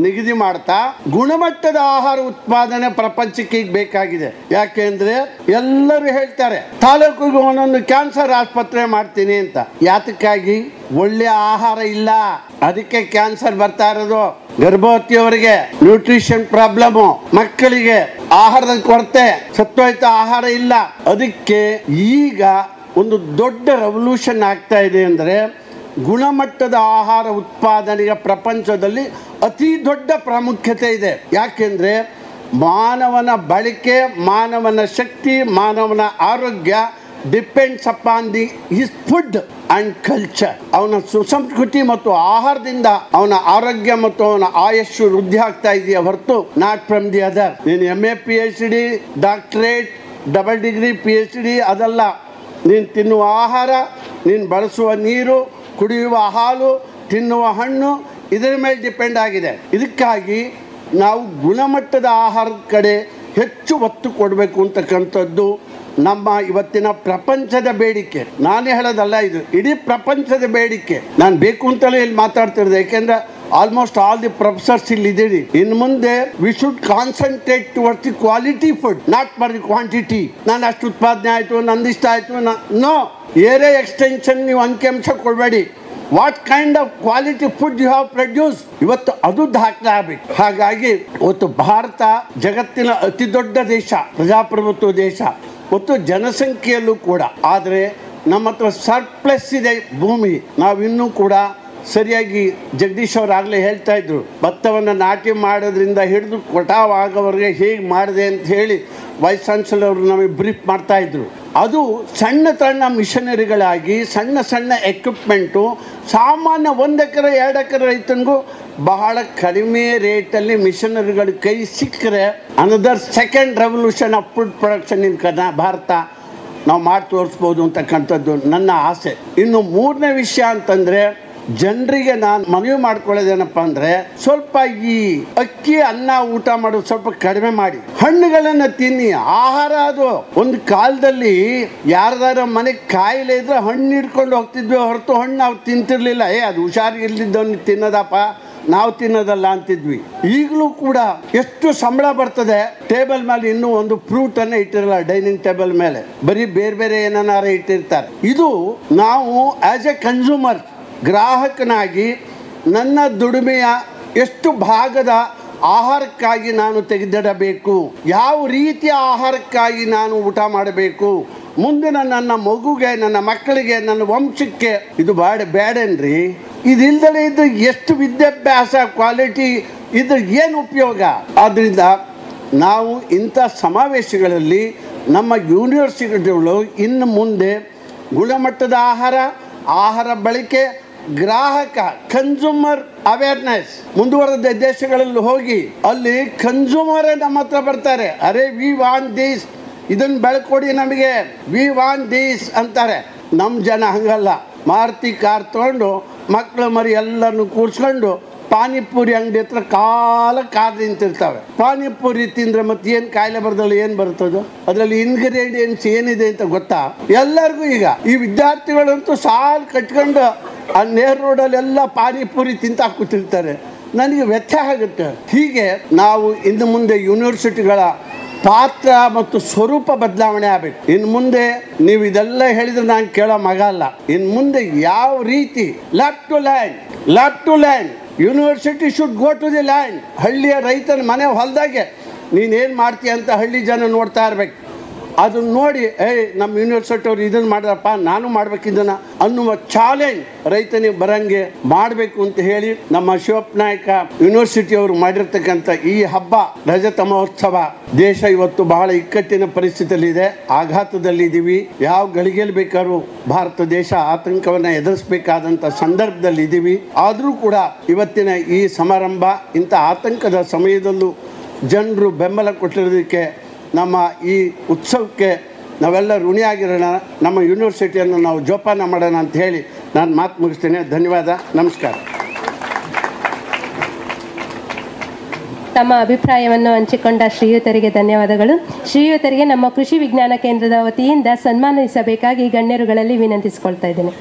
ನಿಗದಿ ಮಾಡ್ತಾ ಗುಣಮಟ್ಟದ ಆಹಾರ ಉತ್ಪಾದನೆ ಪ್ರಪಂಚಕ್ಕೆ ಈಗ ಬೇಕಾಗಿದೆ. ಯಾಕೆಂದ್ರೆ ಎಲ್ಲರೂ ಹೇಳ್ತಾರೆ ತಾಲೂಕಿಗೆ ಒಂದೊಂದು ಕ್ಯಾನ್ಸರ್ ಆಸ್ಪತ್ರೆ ಮಾಡ್ತೀನಿ ಅಂತ. ಯಾತಕ್ಕಾಗಿ? ಒಳ್ಳೆ ಆಹಾರ ಇಲ್ಲ, ಅದಕ್ಕೆ ಕ್ಯಾನ್ಸರ್ ಬರ್ತಾ ಇರೋದು. ಗರ್ಭವತಿಯವರಿಗೆ ನ್ಯೂಟ್ರಿಷನ್ ಪ್ರಾಬ್ಲಮ್, ಮಕ್ಕಳಿಗೆ ಆಹಾರದ ಕೊರತೆ, ಸತ್ವಯುತ ಆಹಾರ ಇಲ್ಲ. ಅದಕ್ಕೆ ಈಗ ಒಂದು ದೊಡ್ಡ ರೆವಲ್ಯೂಷನ್ ಆಗ್ತಾ ಇದೆ ಅಂದ್ರೆ ಗುಣಮಟ್ಟದ ಆಹಾರ ಉತ್ಪಾದನೆಗೆ ಪ್ರಪಂಚದಲ್ಲಿ ಅತಿ ದೊಡ್ಡ ಪ್ರಾಮುಖ್ಯತೆ ಇದೆ. ಯಾಕೆಂದ್ರೆ ಮಾನವನ ಬಳಕೆ, ಮಾನವನ ಶಕ್ತಿ, ಮಾನವನ ಆರೋಗ್ಯ depends upon the his food and culture. ಅವನ ಸುಸಂಸ್ಕೃತಿ ಮತ್ತು ಆಹಾರದಿಂದ ಅವನ ಆರೋಗ್ಯ ಮತ್ತು ಅವನ ಆಯಸ್ಸು ವೃದ್ಧಿ ಆಗ್ತಾ ಇದೆಯಾ ಹೊರತು ನಾಟ್ ಫ್ರಮ್ ದಿ ಅದರ್. ನೀನು MA PhD doctorate double degree PhD ಅದಲ್ಲ. ನೀನು ತಿನ್ನುವ ಆಹಾರ, ನೀನು ಬಳಸುವ ನೀರು, ಕುಡಿಯುವ ಹಾಲು, ತಿನ್ನುವ ಹಣ್ಣು, ಇದರ ಮೇಲೆ ಡಿಪೆಂಡ್ ಆಗಿದೆ. ಇದಕ್ಕಾಗಿ ನಾವು ಗುಣಮಟ್ಟದ ಆಹಾರದ ಕಡೆ ಹೆಚ್ಚು ಒತ್ತು ಕೊಡಬೇಕು ಅಂತಕ್ಕಂಥದ್ದು ನಮ್ಮ ಇವತ್ತಿನ ಪ್ರಪಂಚದ ಬೇಡಿಕೆ. ನಾನೇ ಹೇಳೋದಲ್ಲ, ಇದು ಇಡೀ ಪ್ರಪಂಚದ ಬೇಡಿಕೆ. ನಾನು ಬೇಕು ಅಂತಲೇ ಇಲ್ಲಿ ಮಾತಾಡ್ತಿರೋದು, ಯಾಕೆಂದ್ರೆ ಆಲ್ಮೋಸ್ಟ್ ಆಲ್ ದಿ ಪ್ರೊಫೆಸರ್ಸ್ ಇಲ್ಲಿ ಇದ್ದೀರಿ. ಇನ್ನು ಮುಂದೆ we should concentrate towards the quality food, not for the quantity. ನಾನು ಅಷ್ಟು ಉತ್ಪಾದನೆ ಆಯಿತು, ನಂದಿಷ್ಟ ಆಯಿತು, ನೋ. ಏರೇ ಎಕ್ಸ್ಟೆನ್ಷನ್ ನೀವು ಅಂಕಿಅಂಶ ಕೊಡಬೇಡಿ. What kind of quality food you have produce, ಇವತ್ತು ಅದು ದಾಖಲೆ ಆಗಬೇಕು. ಹಾಗಾಗಿ ಇವತ್ತು ಭಾರತ ಜಗತ್ತಿನ ಅತಿ ದೊಡ್ಡ ದೇಶ, ಪ್ರಜಾಪ್ರಭುತ್ವ ದೇಶ, ಮತ್ತು ಜನಸಂಖ್ಯೆಯಲ್ಲೂ ಕೂಡ. ಆದರೆ ನಮ್ಮ ಹತ್ರ ಸರ್ಪ್ಲಸ್ ಇದೆ ಭೂಮಿ. ನಾವಿನ್ನೂ ಕೂಡ ಸರಿಯಾಗಿ, ಜಗದೀಶ್ ಅವರು ಆಗಲೇ ಹೇಳ್ತಾ ಇದ್ರು, ಭತ್ತವನ್ನು ನಾಟಿ ಮಾಡೋದ್ರಿಂದ ಹಿಡಿದು ಕಟಾವ್ ಆಗೋವರೆಗೆ ಹೇಗೆ ಮಾಡಿದೆ ಅಂತ ಹೇಳಿ ವೈಸ್ ಚಾನ್ಸಲರ್ ಅವರು ನಮಗೆ ಬ್ರೀಫ್ ಮಾಡ್ತಾ ಇದ್ರು. ಅದು ಸಣ್ಣ ಸಣ್ಣ ಮಿಷನರಿಗಳಾಗಿ, ಸಣ್ಣ ಸಣ್ಣ ಎಕ್ವಿಪ್ಮೆಂಟು, ಸಾಮಾನ್ಯ 1 ಎಕರೆ 2 ಎಕರೆ ರೈತನಿಗೂ ಬಹಳ ಕಡಿಮೆ ರೇಟಲ್ಲಿ ಮಿಷನರಿಗಳು ಕೈ ಸಿಕ್ಕರೆ another second revolution of food production in Bharat ನಾವು ಮಾಡಿ ತೋರಿಸ್ಬೋದು ಅಂತಕ್ಕಂಥದ್ದು ನನ್ನ ಆಸೆ. ಇನ್ನು 3ನೇ ವಿಷಯ ಅಂತಂದರೆ, ಜನರಿಗೆ ನಾನು ಮನವಿ ಮಾಡ್ಕೊಳ್ಳೋದೇನಪ್ಪ ಅಂದರೆ, ಸ್ವಲ್ಪ ಈ ಅಕ್ಕಿ ಅನ್ನ ಊಟ ಮಾಡೋದು ಸ್ವಲ್ಪ ಕಡಿಮೆ ಮಾಡಿ, ಹಣ್ಣುಗಳನ್ನು ತಿನ್ನಿ. ಆಹಾರ ಅದು ಒಂದು ಕಾಲದಲ್ಲಿ ಯಾರ್ದಾರ ಮನೆಗೆ ಕಾಯಿಲೆ ಇದ್ರೆ ಹಣ್ಣು ಹಿಡ್ಕೊಂಡು ಹೋಗ್ತಿದ್ವಿ ಹೊರತು ಹಣ್ಣು ನಾವು ತಿಂತಿರ್ಲಿಲ್ಲ. ಅದು ಹುಷಾರಿಲ್ಲದವನಿಗೆ ತಿನ್ನೋದಪ್ಪ, ನಾವು ತಿನ್ನೋದಲ್ಲ ಅಂತಿದ್ವಿ. ಈಗಲೂ ಕೂಡ ಎಷ್ಟು ಸಂಬಳ ಬರ್ತದೆ, ಟೇಬಲ್ ಮೇಲೆ ಇನ್ನೂ ಒಂದು ಫ್ರೂಟ್ ಅನ್ನ ಇಟ್ಟಿರಲ್ಲ, ಡೈನಿಂಗ್ ಟೇಬಲ್ ಮೇಲೆ ಬರೀ ಬೇರೆ ಬೇರೆ ಏನಾರ ಇಟ್ಟಿರ್ತಾರೆ. ಇದು ನಾವು ಆಸ್ ಎ ಕನ್ಸ್ಯೂಮರ್, ಗ್ರಾಹಕನಾಗಿ ನನ್ನ ದುಡಿಮೆಯ ಎಷ್ಟು ಭಾಗದ ಆಹಾರಕ್ಕಾಗಿ ನಾನು ತೆಗೆದಿಡಬೇಕು, ಯಾವ ರೀತಿಯ ಆಹಾರಕ್ಕಾಗಿ ನಾನು ಊಟ ಮಾಡಬೇಕು, ಮುಂದಿನ ನನ್ನ ಮಗುಗೆ, ನನ್ನ ಮಕ್ಕಳಿಗೆ, ನನ್ನ ವಂಶಕ್ಕೆ ಇದು ಬೇಡೇನ್ರಿ? ಇದಿಲ್ದಲೇ ಇದ್ದು ಎಷ್ಟು ವಿದ್ಯಾಭ್ಯಾಸ ಕ್ವಾಲಿಟಿ ಇದ್ರ ಏನು ಉಪಯೋಗ? ಆದ್ದರಿಂದ ನಾವು ಇಂಥ ಸಮಾವೇಶಗಳಲ್ಲಿ ನಮ್ಮ ಯೂನಿವರ್ಸಿಟಿಗಳು ಇನ್ನು ಮುಂದೆ ಗುಣಮಟ್ಟದ ಆಹಾರ ಬಳಕೆ, ಗ್ರಾಹಕ ಕನ್ಸ್ಯೂಮರ್ ಅವೇರ್ನೆಸ್, ಮುಂದುವರೆದ ದೇಶಗಳಲ್ಲಿ ಹೋಗಿ ಅಲ್ಲಿ ಕನ್ಸ್ಯೂಮರೇ ನಮ್ಮ ಹತ್ರ ಬರ್ತಾರೆ. ಅರೆ ವಿ ವಾಂಟ್ ದಿಸ್, ಇದನ್ನು ಬೆಳ್ಕೊಡಿ ನಮಗೆ, ವಿ ವಾಂಟ್ ದಿಸ್ ಅಂತಾರೆ. ನಮ್ಮ ಜನ ಹಂಗಲ್ಲ, ಮಾರುತಿ ಕಾರ್ ತೊಗೊಂಡು ಮಕ್ಕಳು ಮರಿ ಎಲ್ಲರನ್ನು ಕೂರಿಸ್ಕೊಂಡು ಪಾನಿಪುರಿ ಅಂಗಡಿ ಹತ್ರ ಕಾರ್ ನಿಂತಿರ್ತವೆ. ಪಾನಿಪುರಿ ತಿಂದ್ರೆ ಮತ್ತೆ ಏನು ಕಾಯಿಲೆ ಬರ್ದಲ್ಲ, ಏನು ಬರ್ತದೋ ಅದರಲ್ಲಿ ಇಂಗ್ರೀಡಿಯೆಂಟ್ಸ್ ಏನಿದೆ ಅಂತ ಗೊತ್ತಾ ಎಲ್ಲರಿಗೂ? ಈಗ ಈ ವಿದ್ಯಾರ್ಥಿಗಳಂತೂ ಸಾಲು ಕಟ್ಕೊಂಡು ಆ ನೇರ್ ರೋಡಲ್ಲೆಲ್ಲ ಪಾನಿಪುರಿ ತಿಂತಾ ಕೂತಿರ್ತಾರೆ. ನನಗೆ ವ್ಯತ್ಯಾಸ ಆಗುತ್ತೆ. ಹೀಗೆ ನಾವು ಇನ್ನು ಮುಂದೆ ಯೂನಿವರ್ಸಿಟಿಗಳ ಪಾತ್ರ ಮತ್ತು ಸ್ವರೂಪ ಬದಲಾವಣೆ ಆಗಬೇಕು. ಇನ್ನು ಮುಂದೆ ನೀವು ಇದೆಲ್ಲ ಹೇಳಿದ್ರೆ ನಾನು ಕೇಳೋ ಮಗ ಅಲ್ಲ. ಇನ್ನು ಮುಂದೆ ಯಾವ ರೀತಿ lab to land university should go to the land. ಹಳ್ಳಿಯ ರೈತನ ಮನೆ ಹೊಲದಾಗೆ ನೀನೇನು ಮಾಡ್ತೀಯ ಅಂತ ಹಳ್ಳಿ ಜನ ನೋಡ್ತಾ ಇರ್ಬೇಕು. ಅದನ್ನು ನೋಡಿ ನಮ್ಮ ಯೂನಿವರ್ಸಿಟಿ ಅವ್ರು ಇದನ್ನು ಮಾಡಿದ್ರಪ್ಪ, ನಾನು ಮಾಡ್ಬೇಕಿದ್ದನ್ನ ಅನ್ನುವ ಚಾಲೆಂಜ್ ರೈತನಿಗೆ ಬರಂಗೆ ಮಾಡಬೇಕು ಅಂತ ಹೇಳಿ ನಮ್ಮ ಶಿವಪ್ಪ ನಾಯಕ ಯೂನಿವರ್ಸಿಟಿಯವರು ಮಾಡಿರ್ತಕ್ಕಂಥ ಈ ಹಬ್ಬ ರಜತ ಮಹೋತ್ಸವ, ದೇಶ ಇವತ್ತು ಬಹಳ ಇಕ್ಕಟ್ಟಿನ ಪರಿಸ್ಥಿತಿಯಲ್ಲಿದೆ, ಆಘಾತದಲ್ಲಿದ್ದೀವಿ. ಯಾವ ಗಳಿಗೆಯಲ್ಲಿ ಬೇಕಾದ್ರೂ ಭಾರತ ದೇಶ ಆತಂಕವನ್ನು ಎದುರಿಸಬೇಕಾದಂಥ ಸಂದರ್ಭದಲ್ಲಿ ಇದ್ದೀವಿ. ಆದರೂ ಕೂಡ ಇವತ್ತಿನ ಈ ಸಮಾರಂಭ, ಇಂಥ ಆತಂಕದ ಸಮಯದಲ್ಲೂ ಜನರು ಬೆಂಬಲ ಕೊಟ್ಟಿರೋದಕ್ಕೆ, ನಮ್ಮ ಈ ಉತ್ಸವಕ್ಕೆ ನಾವೆಲ್ಲ ಋಣಿಯಾಗಿರೋಣ. ನಮ್ಮ ಯೂನಿವರ್ಸಿಟಿಯನ್ನು ನಾವು ಜೋಪಾನ ಮಾಡೋಣ ಅಂತ ಹೇಳಿ ನಾನು ಮಾತು ಮುಗಿಸ್ತೇನೆ. ಧನ್ಯವಾದ, ನಮಸ್ಕಾರ. ತಮ್ಮ ಅಭಿಪ್ರಾಯವನ್ನು ಹಂಚಿಕೊಂಡ ಶ್ರೀಯುತರಿಗೆ ಧನ್ಯವಾದಗಳು. ಶ್ರೀಯುತರಿಗೆ ನಮ್ಮ ಕೃಷಿ ವಿಜ್ಞಾನ ಕೇಂದ್ರದ ವತಿಯಿಂದ ಸನ್ಮಾನಿಸಬೇಕಾಗಿ ಗಣ್ಯರುಗಳಲ್ಲಿ ವಿನಂತಿಸಿಕೊಳ್ತಾ ಇದ್ದೇನೆ.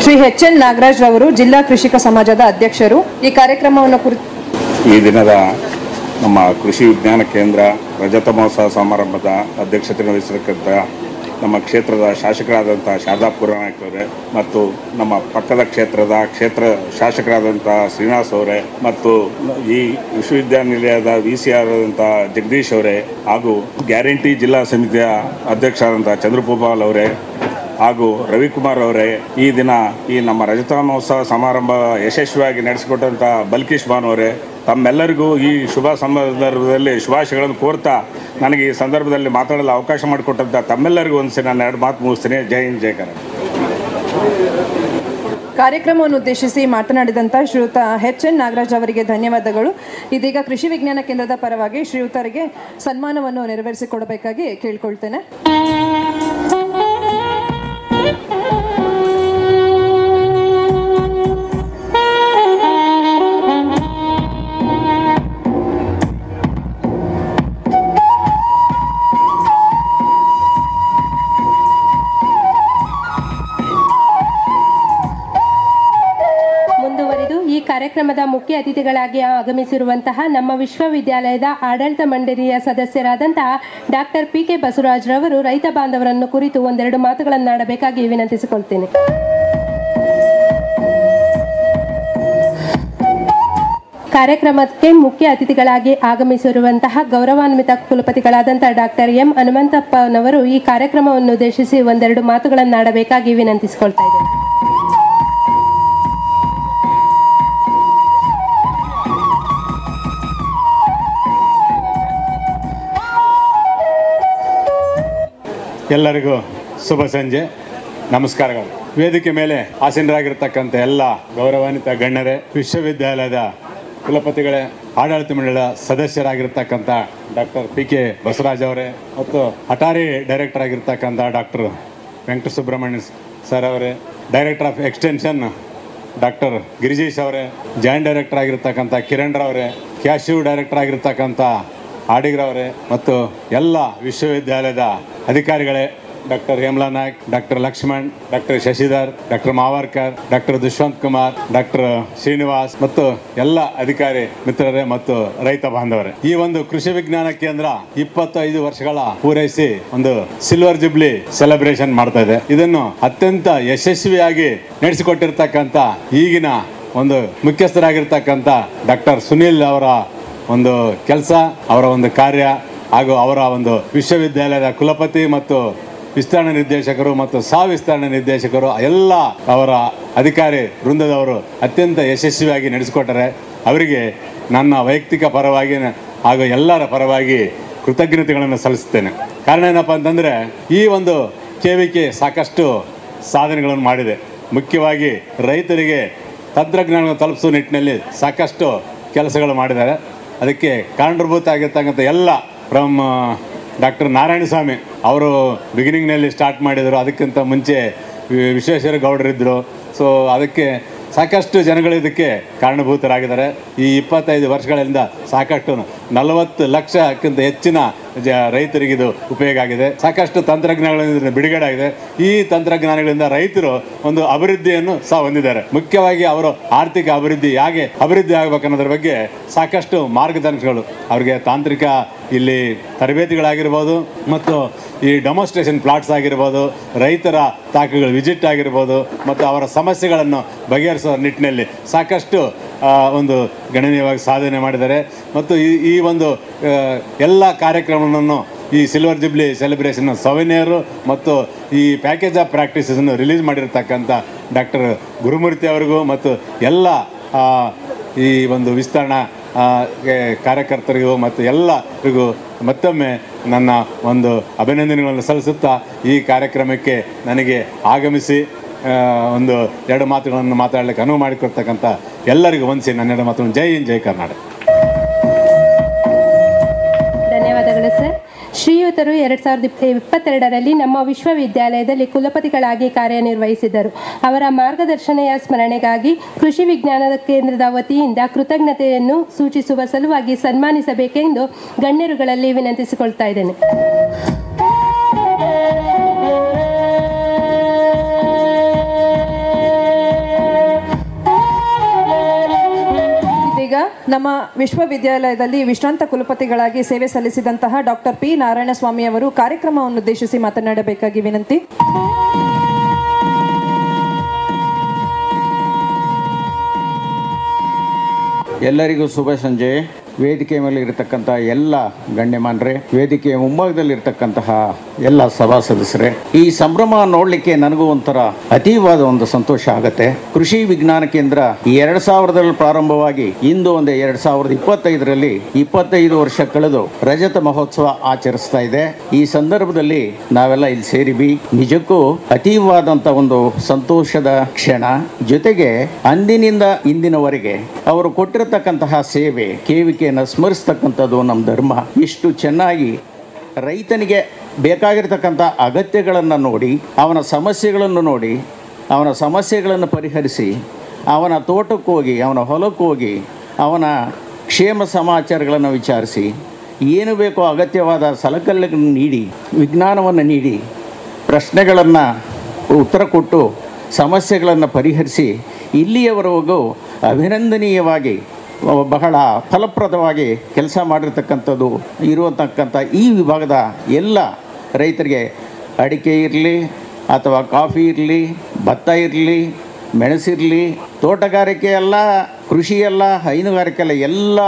ಶ್ರೀ ಎಚ್.ಎನ್. ನಾಗರಾಜ್ ರವರು, ಜಿಲ್ಲಾ ಕೃಷಿಕ ಸಮಾಜದ ಅಧ್ಯಕ್ಷರು, ಈ ಕಾರ್ಯಕ್ರಮವನ್ನು ಕುರಿತು ಈ ದಿನದ ನಮ್ಮ ಕೃಷಿ ವಿಜ್ಞಾನ ಕೇಂದ್ರ ರಜತ ಮಹೋತ್ಸವ ಸಮಾರಂಭದ ಅಧ್ಯಕ್ಷತೆ ವಹಿಸಿರ್ತಕ್ಕಂಥ ನಮ್ಮ ಕ್ಷೇತ್ರದ ಶಾಸಕರಾದಂಥ ಶಾರದಾ ಪೂರ್ಣನಾಯ್ಕ ಅವರೇ, ಮತ್ತು ನಮ್ಮ ಪಕ್ಕದ ಕ್ಷೇತ್ರ ಶಾಸಕರಾದಂಥ ಶ್ರೀನಿವಾಸ್ ಅವರೇ, ಮತ್ತು ಈ ವಿಶ್ವವಿದ್ಯಾನಿಲಯದ VC ಆದಂಥ ಜಗದೀಶ್ ಅವರೇ, ಹಾಗೂ ಗ್ಯಾರಂಟಿ ಜಿಲ್ಲಾ ಸಮಿತಿಯ ಅಧ್ಯಕ್ಷರಾದಂಥ ಚಂದ್ರಭೂಪಾಲ್ ಅವರೇ, ಹಾಗೂ ರವಿಕುಮಾರ್ ಅವರೇ, ಈ ದಿನ ಈ ನಮ್ಮ ರಜತ ಮಹೋತ್ಸವ ಸಮಾರಂಭ ಯಶಸ್ವಿಯಾಗಿ ನಡೆಸಿಕೊಟ್ಟಂಥ ಬಲ್ಕೀಶ್ ಬಾನು ಅವರೇ, ತಮ್ಮೆಲ್ಲರಿಗೂ ಈ ಶುಭ ಸಂದರ್ಭದಲ್ಲಿ ಶುಭಾಶಯಗಳನ್ನು ಕೋರ್ತಾ ನನಗೆ ಈ ಸಂದರ್ಭದಲ್ಲಿ ಮಾತಾಡಲು ಅವಕಾಶ ಮಾಡಿಕೊಟ್ಟಂಥ ತಮ್ಮೆಲ್ಲರಿಗೂ ಒಂದ್ಸರಿ ನಾನು 2 ಮಾತು ಮುಗಿಸ್ತೀನಿ. ಜೈ ಹಿಂದ್, ಜೈ ಕರ್ನಾಟಕ. ಕಾರ್ಯಕ್ರಮವನ್ನು ಉದ್ದೇಶಿಸಿ ಮಾತನಾಡಿದಂಥ ಶ್ರೀಯುತ ಎಚ್.ಎನ್. ನಾಗರಾಜ್ ಅವರಿಗೆ ಧನ್ಯವಾದಗಳು. ಇದೀಗ ಕೃಷಿ ವಿಜ್ಞಾನ ಕೇಂದ್ರದ ಪರವಾಗಿ ಶ್ರೀಯುತರಿಗೆ ಸನ್ಮಾನವನ್ನು ನೆರವೇರಿಸಿಕೊಡಬೇಕಾಗಿ ಕೇಳ್ಕೊಳ್ತೇನೆ. ಕಾರ್ಯಕ್ರಮದ ಮುಖ್ಯ ಅತಿಥಿಗಳಾಗಿ ಆಗಮಿಸಿರುವಂತಹ ನಮ್ಮ ವಿಶ್ವವಿದ್ಯಾಲಯದ ಆಡಳಿತ ಮಂಡಳಿಯ ಸದಸ್ಯರಾದಂತಹ ಡಾಕ್ಟರ್ PK ಬಸವರಾಜ್ ರವರು ರೈತ ಬಾಂಧವರನ್ನು ಕುರಿತು ಒಂದೆರಡು ಮಾತುಗಳನ್ನಾಡಬೇಕಾಗಿ ವಿನಂತಿಸಿಕೊಳ್ತೇನೆ. ಕಾರ್ಯಕ್ರಮಕ್ಕೆ ಮುಖ್ಯ ಅತಿಥಿಗಳಾಗಿ ಆಗಮಿಸಿರುವಂತಹ ಗೌರವಾನ್ವಿತ ಕುಲಪತಿಗಳಾದಂತಹ ಡಾಕ್ಟರ್ M ಹನುಮಂತಪ್ಪನವರು ಈ ಕಾರ್ಯಕ್ರಮವನ್ನು ಉದ್ದೇಶಿಸಿ ಒಂದೆರಡು ಮಾತುಗಳನ್ನಾಡಬೇಕಾಗಿ ವಿನಂತಿಸಿಕೊಳ್ತಾ ಇದ್ದೇನೆ. ಎಲ್ಲರಿಗೂ ಶುಭ ಸಂಜೆ, ನಮಸ್ಕಾರಗಳು. ವೇದಿಕೆ ಮೇಲೆ ಆಸೀನರಾಗಿರ್ತಕ್ಕಂಥ ಎಲ್ಲ ಗೌರವಾನ್ವಿತ ಗಣ್ಯರೇ, ವಿಶ್ವವಿದ್ಯಾಲಯದ ಕುಲಪತಿಗಳೇ, ಆಡಳಿತ ಮಂಡಳಿಯ ಸದಸ್ಯರಾಗಿರ್ತಕ್ಕಂಥ ಡಾಕ್ಟರ್ PK ಬಸವರಾಜ್ ಅವರೇ, ಮತ್ತು ಅಟಾರಿ ಡೈರೆಕ್ಟರ್ ಆಗಿರ್ತಕ್ಕಂಥ ಡಾಕ್ಟರ್ ವೆಂಕಟ ಸುಬ್ರಹ್ಮಣ್ಯ ಸರ್ ಅವರೇ, director of extension doctor Girijesh ಅವರೇ, ಜಾಯಿಂಟ್ ಡೈರೆಕ್ಟರ್ ಆಗಿರ್ತಕ್ಕಂಥ ಕಿರಣ್ ಅವರೇ, ಕ್ಯಾಶಿವ್ ಡೈರೆಕ್ಟರ್ ಆಗಿರ್ತಕ್ಕಂಥ ಆಡಿಗ್ರವರೇ, ಮತ್ತು ಎಲ್ಲ ವಿಶ್ವವಿದ್ಯಾಲಯದ ಅಧಿಕಾರಿಗಳೇ, doctor Hemala Naik, doctor Lakshman, doctor Shashidhar, doctor Mavarkar, doctor Dushyant Kumar, doctor Srinivas ಮತ್ತು ಎಲ್ಲ ಅಧಿಕಾರಿ ಮಿತ್ರರೇ ಮತ್ತು ರೈತ ಬಾಂಧವರೇ, ಈ ಒಂದು ಕೃಷಿ ವಿಜ್ಞಾನ ಕೇಂದ್ರ 25 ವರ್ಷಗಳ ಪೂರೈಸಿ ಒಂದು ಸಿಲ್ವರ್ ಜುಬ್ಲಿ ಸೆಲೆಬ್ರೇಷನ್ ಮಾಡ್ತಾ ಇದೆ. ಇದನ್ನು ಅತ್ಯಂತ ಯಶಸ್ವಿಯಾಗಿ ನಡೆಸಿಕೊಟ್ಟಿರ್ತಕ್ಕಂಥ ಈಗಿನ ಒಂದು ಮುಖ್ಯಸ್ಥರಾಗಿರ್ತಕ್ಕಂಥ ಡಾಕ್ಟರ್ ಸುನೀಲ್ ಅವರ ಒಂದು ಕೆಲಸ, ಅವರ ಒಂದು ಕಾರ್ಯ ಹಾಗೂ ಅವರ ಒಂದು ವಿಶ್ವವಿದ್ಯಾಲಯದ ಕುಲಪತಿ ಮತ್ತು ವಿಸ್ತರಣಾ ನಿರ್ದೇಶಕರು ಮತ್ತು ವಿಸ್ತರಣಾ ನಿರ್ದೇಶಕರು ಎಲ್ಲ ಅವರ ಅಧಿಕಾರಿ ವೃಂದದವರು ಅತ್ಯಂತ ಯಶಸ್ವಿಯಾಗಿ ನಡೆಸಿಕೊಟ್ಟರೆ ಅವರಿಗೆ ನನ್ನ ವೈಯಕ್ತಿಕ ಪರವಾಗಿ ಹಾಗೂ ಎಲ್ಲರ ಪರವಾಗಿ ಕೃತಜ್ಞತೆಗಳನ್ನು ಸಲ್ಲಿಸುತ್ತೇನೆ. ಕಾರಣ ಏನಪ್ಪ ಅಂತಂದರೆ ಈ ಒಂದು KVK ಸಾಕಷ್ಟು ಸಾಧನೆಗಳನ್ನು ಮಾಡಿದೆ. ಮುಖ್ಯವಾಗಿ ರೈತರಿಗೆ ತಂತ್ರಜ್ಞಾನವನ್ನು ತಲುಪಿಸುವ ನಿಟ್ಟಿನಲ್ಲಿ ಸಾಕಷ್ಟು ಕೆಲಸಗಳು ಮಾಡಿದ್ದಾರೆ. ಅದಕ್ಕೆ ಕಾರಣಭೂತ ಆಗಿರ್ತಕ್ಕಂಥ ಎಲ್ಲ ಫ್ರಮ್ ಡಾಕ್ಟರ್ ನಾರಾಯಣಸ್ವಾಮಿ ಅವರು ಬಿಗಿನಿಂಗ್ನಲ್ಲಿ ಸ್ಟಾರ್ಟ್ ಮಾಡಿದರು. ಅದಕ್ಕಿಂತ ಮುಂಚೆ ವಿಶ್ವೇಶ್ವರ ಗೌಡರಿದ್ದರು. ಸೊ ಅದಕ್ಕೆ ಸಾಕಷ್ಟು ಜನಗಳು ಇದಕ್ಕೆ ಕಾರಣಭೂತರಾಗಿದ್ದಾರೆ. ಈ 25 ವರ್ಷಗಳಿಂದ ಸಾಕಷ್ಟು 40 ಲಕ್ಷಕ್ಕಿಂತ ಹೆಚ್ಚಿನ ರೈತರಿಗೆ ಇದು ಉಪಯೋಗ ಆಗಿದೆ. ಸಾಕಷ್ಟು ತಂತ್ರಜ್ಞಾನಗಳಿಂದ ಬಿಡುಗಡೆ ಆಗಿದೆ. ಈ ತಂತ್ರಜ್ಞಾನಗಳಿಂದ ರೈತರು ಒಂದು ಅಭಿವೃದ್ಧಿಯನ್ನು ಸಹ ಹೊಂದಿದ್ದಾರೆ. ಮುಖ್ಯವಾಗಿ ಅವರು ಆರ್ಥಿಕ ಅಭಿವೃದ್ಧಿ ಹೇಗೆ ಅಭಿವೃದ್ಧಿ ಆಗಬೇಕನ್ನೋದ್ರ ಬಗ್ಗೆ ಸಾಕಷ್ಟು ಮಾರ್ಗದರ್ಶನಗಳು ಅವರಿಗೆ ತಾಂತ್ರಿಕ ಇಲ್ಲಿ ತರಬೇತಿಗಳಾಗಿರ್ಬೋದು ಮತ್ತು ಈ ಡೆಮೋನ್ಸ್ಟ್ರೇಷನ್ ಪ್ಲಾಟ್ಸ್ ಆಗಿರ್ಬೋದು, ರೈತರ ತಾಕುಗಳ ವಿಸಿಟ್ ಆಗಿರ್ಬೋದು ಮತ್ತು ಅವರ ಸಮಸ್ಯೆಗಳನ್ನು ಬಗೆಹರಿಸುವ ನಿಟ್ಟಿನಲ್ಲಿ ಸಾಕಷ್ಟು ಒಂದು ಗಣನೀಯವಾಗಿ ಸಾಧನೆ ಮಾಡಿದ್ದಾರೆ. ಮತ್ತು ಈ ಒಂದು ಎಲ್ಲ ಕಾರ್ಯಕ್ರಮವನ್ನು ಈ ಸಿಲ್ವರ್ ಜುಬ್ಲಿ ಸೆಲೆಬ್ರೇಷನ್ ಸವಿನಿಯರು ಮತ್ತು ಈ ಪ್ಯಾಕೇಜ್ ಆಫ್ ಪ್ರಾಕ್ಟೀಸನ್ನು ರಿಲೀಸ್ ಮಾಡಿರ್ತಕ್ಕಂಥ ಡಾಕ್ಟರ್ ಗುರುಮೂರ್ತಿ ಅವರಿಗೂ ಮತ್ತು ಎಲ್ಲ ಈ ಒಂದು ವಿಸ್ತರಣಾ ಕಾರ್ಯಕರ್ತರಿಗೂ ಮತ್ತು ಎಲ್ಲರಿಗೂ ಮತ್ತೊಮ್ಮೆ ನನ್ನ ಒಂದು ಅಭಿನಂದನೆಗಳನ್ನು ಸಲ್ಲಿಸುತ್ತಾ ಈ ಕಾರ್ಯಕ್ರಮಕ್ಕೆ ನನಗೆ ಆಗಮಿಸಿ ಒಂದು 2 ಮಾತುಗಳನ್ನು ಮಾತಾಡಲಿಕ್ಕೆ ಅನುವು ಮಾಡಿಕೊಡ್ತಕ್ಕಂಥ ಎಲ್ಲರಿಗೂ ವಂದಿಸಿ ನನ್ನ 2 ಮಾತುಗಳನ್ನು ಜೈ ಹಿಂದ್, ಜೈ ಕರ್ನಾಟಕ. ಧನ್ಯವಾದಗಳು ಸರ್. ಶ್ರೀಯುತರು 2022ರಲ್ಲಿ ನಮ್ಮ ವಿಶ್ವವಿದ್ಯಾಲಯದಲ್ಲಿ ಕುಲಪತಿಗಳಾಗಿ ಕಾರ್ಯನಿರ್ವಹಿಸಿದರು. ಅವರ ಮಾರ್ಗದರ್ಶನೆಯ ಸ್ಮರಣೆಗಾಗಿ ಕೃಷಿ ವಿಜ್ಞಾನದ ಕೇಂದ್ರದ ವತಿಯಿಂದ ಕೃತಜ್ಞತೆಯನ್ನು ಸೂಚಿಸುವ ಸಲುವಾಗಿ ಸನ್ಮಾನಿಸಬೇಕೆಂದು ಗಣ್ಯರುಗಳಲ್ಲಿ ವಿನಂತಿಸಿಕೊಳ್ತಾ ಇದ್ದೇನೆ. ಈಗ ನಮ್ಮ ವಿಶ್ವವಿದ್ಯಾಲಯದಲ್ಲಿ ವಿಶ್ರಾಂತ ಕುಲಪತಿಗಳಾಗಿ ಸೇವೆ ಸಲ್ಲಿಸಿದಂತಹ ಡಾಕ್ಟರ್ ಪಿ ನಾರಾಯಣಸ್ವಾಮಿ ಅವರು ಕಾರ್ಯಕ್ರಮವನ್ನು ಉದ್ದೇಶಿಸಿ ಮಾತನಾಡಬೇಕಾಗಿ ವಿನಂತಿ. ಎಲ್ಲರಿಗೂ ಶುಭ ಸಂಜೆ. ವೇದಿಕೆ ಮೇಲೆ ಇರತಕ್ಕಂಥ ಎಲ್ಲ ಗಣ್ಯಮಾನ್ರೆ, ವೇದಿಕೆಯ ಮುಂಭಾಗದಲ್ಲಿರ್ತಕ್ಕಂತಹ ಎಲ್ಲ ಸಭಾ ಸದಸ್ಯರೇ, ಈ ಸಂಭ್ರಮ ನೋಡಲಿಕ್ಕೆ ನನಗೂ ಒಂಥರ ಅತೀವಾದ ಒಂದು ಸಂತೋಷ ಆಗತ್ತೆ. ಕೃಷಿ ವಿಜ್ಞಾನ ಕೇಂದ್ರ 2000ರಲ್ಲಿ ಪ್ರಾರಂಭವಾಗಿ ಇಂದು ಒಂದು 2025ರಲ್ಲಿ 25 ವರ್ಷ ಕಳೆದು ರಜತ ಮಹೋತ್ಸವ ಆಚರಿಸ್ತಾ ಇದೆ. ಈ ಸಂದರ್ಭದಲ್ಲಿ ನಾವೆಲ್ಲ ಇಲ್ಲಿ ಸೇರಿವಿ. ನಿಜಕ್ಕೂ ಅತೀವಾದಂಥ ಒಂದು ಸಂತೋಷದ ಕ್ಷಣ. ಜೊತೆಗೆ ಅಂದಿನಿಂದ ಇಂದಿನವರೆಗೆ ಅವರು ಕೊಟ್ಟಿರತಕ್ಕಂತಹ ಸೇವೆ KVK ಸ್ಮರಿಸ್ತಕ್ಕಂಥದ್ದು ನಮ್ಮ ಧರ್ಮ. ಇಷ್ಟು ಚೆನ್ನಾಗಿ ರೈತನಿಗೆ ಬೇಕಾಗಿರ್ತಕ್ಕಂಥ ಅಗತ್ಯಗಳನ್ನು ನೋಡಿ, ಅವನ ಸಮಸ್ಯೆಗಳನ್ನು ನೋಡಿ, ಅವನ ಸಮಸ್ಯೆಗಳನ್ನು ಪರಿಹರಿಸಿ, ಅವನ ತೋಟಕ್ಕೆ ಹೋಗಿ, ಅವನ ಹೊಲಕ್ಕೆ ಹೋಗಿ, ಅವನ ಕ್ಷೇಮ ಸಮಾಚಾರಗಳನ್ನು ವಿಚಾರಿಸಿ, ಏನು ಬೇಕೋ ಅಗತ್ಯವಾದ ಸಲಕರಣೆಗಳನ್ನು ನೀಡಿ, ವಿಜ್ಞಾನವನ್ನು ನೀಡಿ, ಪ್ರಶ್ನೆಗಳನ್ನು ಉತ್ತರ ಕೊಟ್ಟು, ಸಮಸ್ಯೆಗಳನ್ನು ಪರಿಹರಿಸಿ ಇಲ್ಲಿಯವರೆಗೂ ಅಭಿನಂದನೀಯವಾಗಿ ಬಹಳ ಫಲಪ್ರದವಾಗಿ ಕೆಲಸ ಮಾಡಿರ್ತಕ್ಕಂಥದ್ದು ಇರುವತಕ್ಕಂಥ ಈ ವಿಭಾಗದ ಎಲ್ಲ ರೈತರಿಗೆ ಅಡಿಕೆ ಇರಲಿ ಅಥವಾ ಕಾಫಿ ಇರಲಿ, ಭತ್ತ ಇರಲಿ, ಮೆಣಸಿರಲಿ, ತೋಟಗಾರಿಕೆ ಎಲ್ಲ, ಕೃಷಿ ಎಲ್ಲ, ಹೈನುಗಾರಿಕೆ ಎಲ್ಲ, ಎಲ್ಲ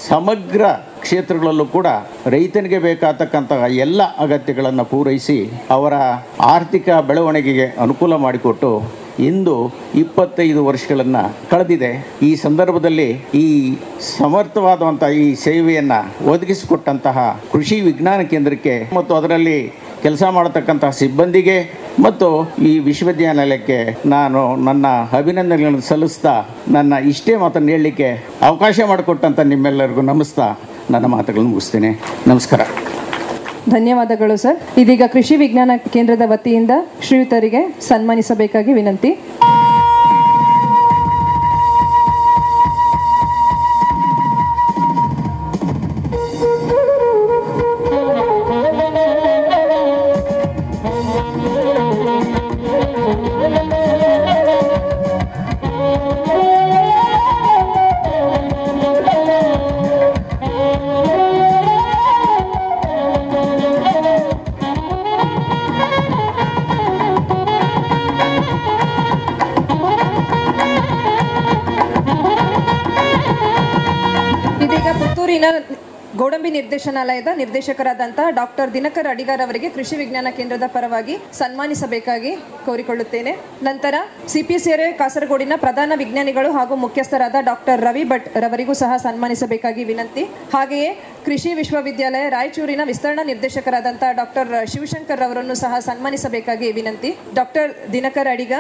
ಸಮಗ್ರ ಕ್ಷೇತ್ರಗಳಲ್ಲೂ ಕೂಡ ರೈತನಿಗೆ ಬೇಕಾಗತಕ್ಕಂತಹ ಎಲ್ಲ ಅಗತ್ಯಗಳನ್ನು ಪೂರೈಸಿ ಅವರ ಆರ್ಥಿಕ ಬೆಳವಣಿಗೆಗೆ ಅನುಕೂಲ ಮಾಡಿಕೊಟ್ಟು ಇಂದು 25 ವರ್ಷಗಳನ್ನು ಕಳೆದಿದೆ. ಈ ಸಂದರ್ಭದಲ್ಲಿ ಈ ಸಮರ್ಥವಾದಂಥ ಈ ಸೇವೆಯನ್ನು ಒದಗಿಸಿಕೊಟ್ಟಂತಹ ಕೃಷಿ ವಿಜ್ಞಾನ ಕೇಂದ್ರಕ್ಕೆ ಮತ್ತು ಅದರಲ್ಲಿ ಕೆಲಸ ಮಾಡತಕ್ಕಂತಹ ಸಿಬ್ಬಂದಿಗೆ ಮತ್ತು ಈ ವಿಶ್ವವಿದ್ಯಾನಿಲಯಕ್ಕೆ ನಾನು ನನ್ನ ಅಭಿನಂದನೆಗಳನ್ನು ಸಲ್ಲಿಸ್ತಾ ನನ್ನ ಇಷ್ಟೇ ಮಾತನ್ನು ಹೇಳಲಿಕ್ಕೆ ಅವಕಾಶ ಮಾಡಿಕೊಟ್ಟಂಥ ನಿಮ್ಮೆಲ್ಲರಿಗೂ ನಮಿಸ್ತಾ ನನ್ನ ಮಾತುಗಳನ್ನು ಮುಗಿಸ್ತೇನೆ. ನಮಸ್ಕಾರ. ಧನ್ಯವಾದಗಳು ಸರ್. ಇದೀಗ ಕೃಷಿ ವಿಜ್ಞಾನ ಕೇಂದ್ರದ ವತಿಯಿಂದ ಶ್ರೀಯುತರಿಗೆ ಸನ್ಮಾನಿಸಬೇಕಾಗಿ ವಿನಂತಿ. ಗೋಡಂಬಿ ನಿರ್ದೇಶನಾಲಯದ ನಿರ್ದೇಶಕರಾದಂಥ ಡಾಕ್ಟರ್ ದಿನಕರ್ ಅಡಿಗಾರ್ ಅವರಿಗೆ ಕೃಷಿ ವಿಜ್ಞಾನ ಕೇಂದ್ರದ ಪರವಾಗಿ ಸನ್ಮಾನಿಸಬೇಕಾಗಿ ಕೋರಿಕೊಳ್ಳುತ್ತೇನೆ. ನಂತರ CPCRA ಕಾಸರಗೋಡಿನ ಪ್ರಧಾನ ವಿಜ್ಞಾನಿಗಳು ಹಾಗೂ ಮುಖ್ಯಸ್ಥರಾದ ಡಾಕ್ಟರ್ ರವಿ ಭಟ್ ರವರಿಗೂ ಸಹ ಸನ್ಮಾನಿಸಬೇಕಾಗಿ ವಿನಂತಿ. ಹಾಗೆಯೇ ಕೃಷಿ ವಿಶ್ವವಿದ್ಯಾಲಯ ರಾಯಚೂರಿನ ವಿಸ್ತರಣಾ ನಿರ್ದೇಶಕರಾದಂಥ ಡಾಕ್ಟರ್ ಶಿವಶಂಕರ್ ಅವರನ್ನು ಸಹ ಸನ್ಮಾನಿಸಬೇಕಾಗಿ ವಿನಂತಿ. ಡಾಕ್ಟರ್ ದಿನಕರ್ ಅಡಿಗ,